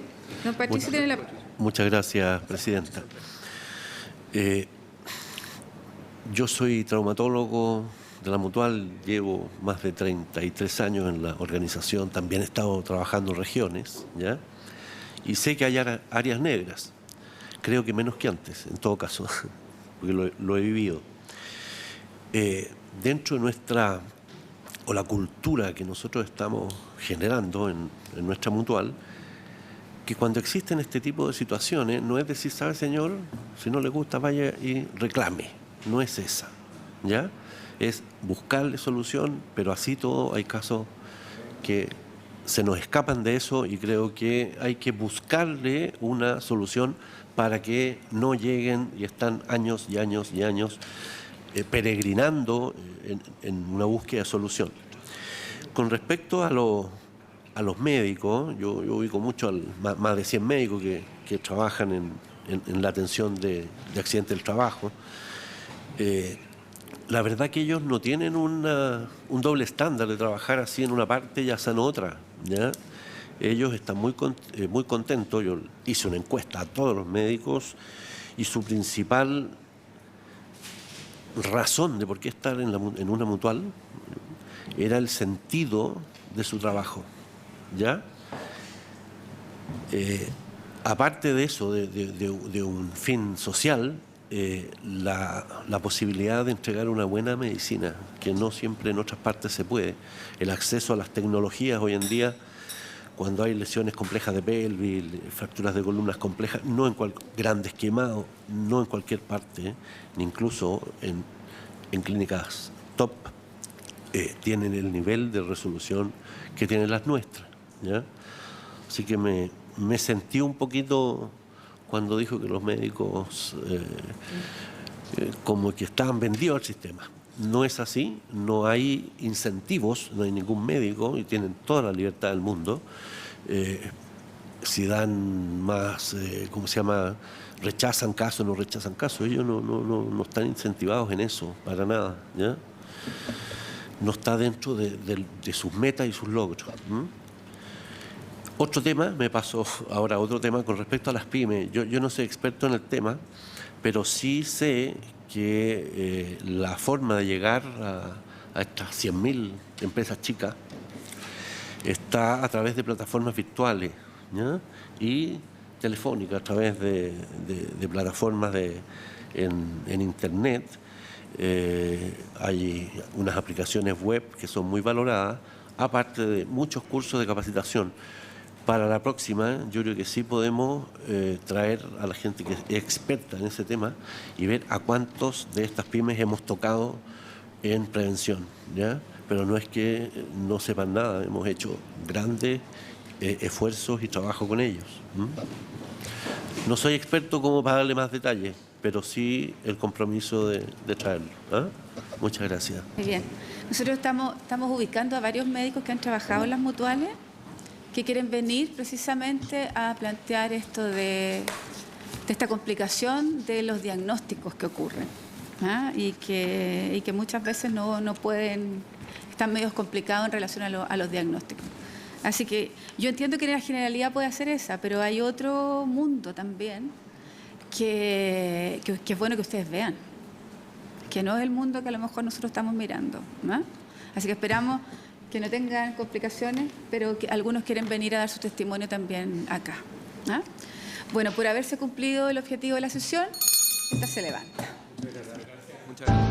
Don Patricio tiene la... Muchas gracias, Presidenta. Yo soy traumatólogo de la Mutual, llevo más de 33 años en la organización, también he estado trabajando en regiones, ¿ya? Y sé que hay áreas negras, creo que menos que antes, en todo caso, porque lo he vivido. Dentro de la cultura que nosotros estamos generando en nuestra Mutual, Porque cuando existen este tipo de situaciones, no es decir, ¿sabe, señor? Si no le gusta, vaya y reclame. No es esa, ¿ya? Es buscarle solución, pero así todo hay casos que se nos escapan de eso y creo que hay que buscarle una solución para que no lleguen y están años y años y años peregrinando en una búsqueda de solución. Con respecto a los médicos, yo ubico mucho más de 100 médicos que trabajan en la atención de accidentes del trabajo. La verdad que ellos no tienen un doble estándar de trabajar así en una parte y así en otra, ¿ya? Ellos están muy contentos. Yo hice una encuesta a todos los médicos y su principal razón de por qué estar en una mutual era el sentido de su trabajo, ¿ya? Aparte de eso, de un fin social, la posibilidad de entregar una buena medicina, que no siempre en otras partes se puede. El acceso a las tecnologías hoy en día, cuando hay lesiones complejas de pelvis, fracturas de columnas complejas, grandes quemados, no en cualquier parte, ni incluso en clínicas top, tienen el nivel de resolución que tienen las nuestras, ¿ya? Así que me sentí un poquito cuando dijo que los médicos como que estaban vendidos al sistema. No es así, no hay incentivos, no hay ningún médico y tienen toda la libertad del mundo. Si dan más, rechazan casos, no rechazan casos, ellos no están incentivados en eso, para nada, ¿ya? No está dentro de sus metas y sus logros. Otro tema, me pasó ahora otro tema con respecto a las pymes. Yo no soy experto en el tema, pero sí sé que la forma de llegar a estas 100.000 empresas chicas está a través de plataformas virtuales, ¿ya? Y telefónicas, a través de plataformas en Internet. Hay unas aplicaciones web que son muy valoradas, aparte de muchos cursos de capacitación. Para la próxima, yo creo que sí podemos traer a la gente que es experta en ese tema y ver a cuántos de estas pymes hemos tocado en prevención, ¿ya? Pero no es que no sepan nada, hemos hecho grandes esfuerzos y trabajo con ellos. No soy experto como para darle más detalles, pero sí el compromiso de traerlo. Muchas gracias. Muy bien. Nosotros estamos ubicando a varios médicos que han trabajado en las mutuales, que quieren venir precisamente a plantear esto de esta complicación de los diagnósticos que ocurren, y que muchas veces no pueden, están medio complicados en relación a los diagnósticos. Así que yo entiendo que la generalidad puede hacer esa, pero hay otro mundo también que es bueno que ustedes vean, que no es el mundo que a lo mejor nosotros estamos mirando, ¿no? Así que esperamos que no tengan complicaciones, pero que algunos quieren venir a dar su testimonio también acá, ¿no? Bueno, por haberse cumplido el objetivo de la sesión, esta se levanta. Muchas gracias.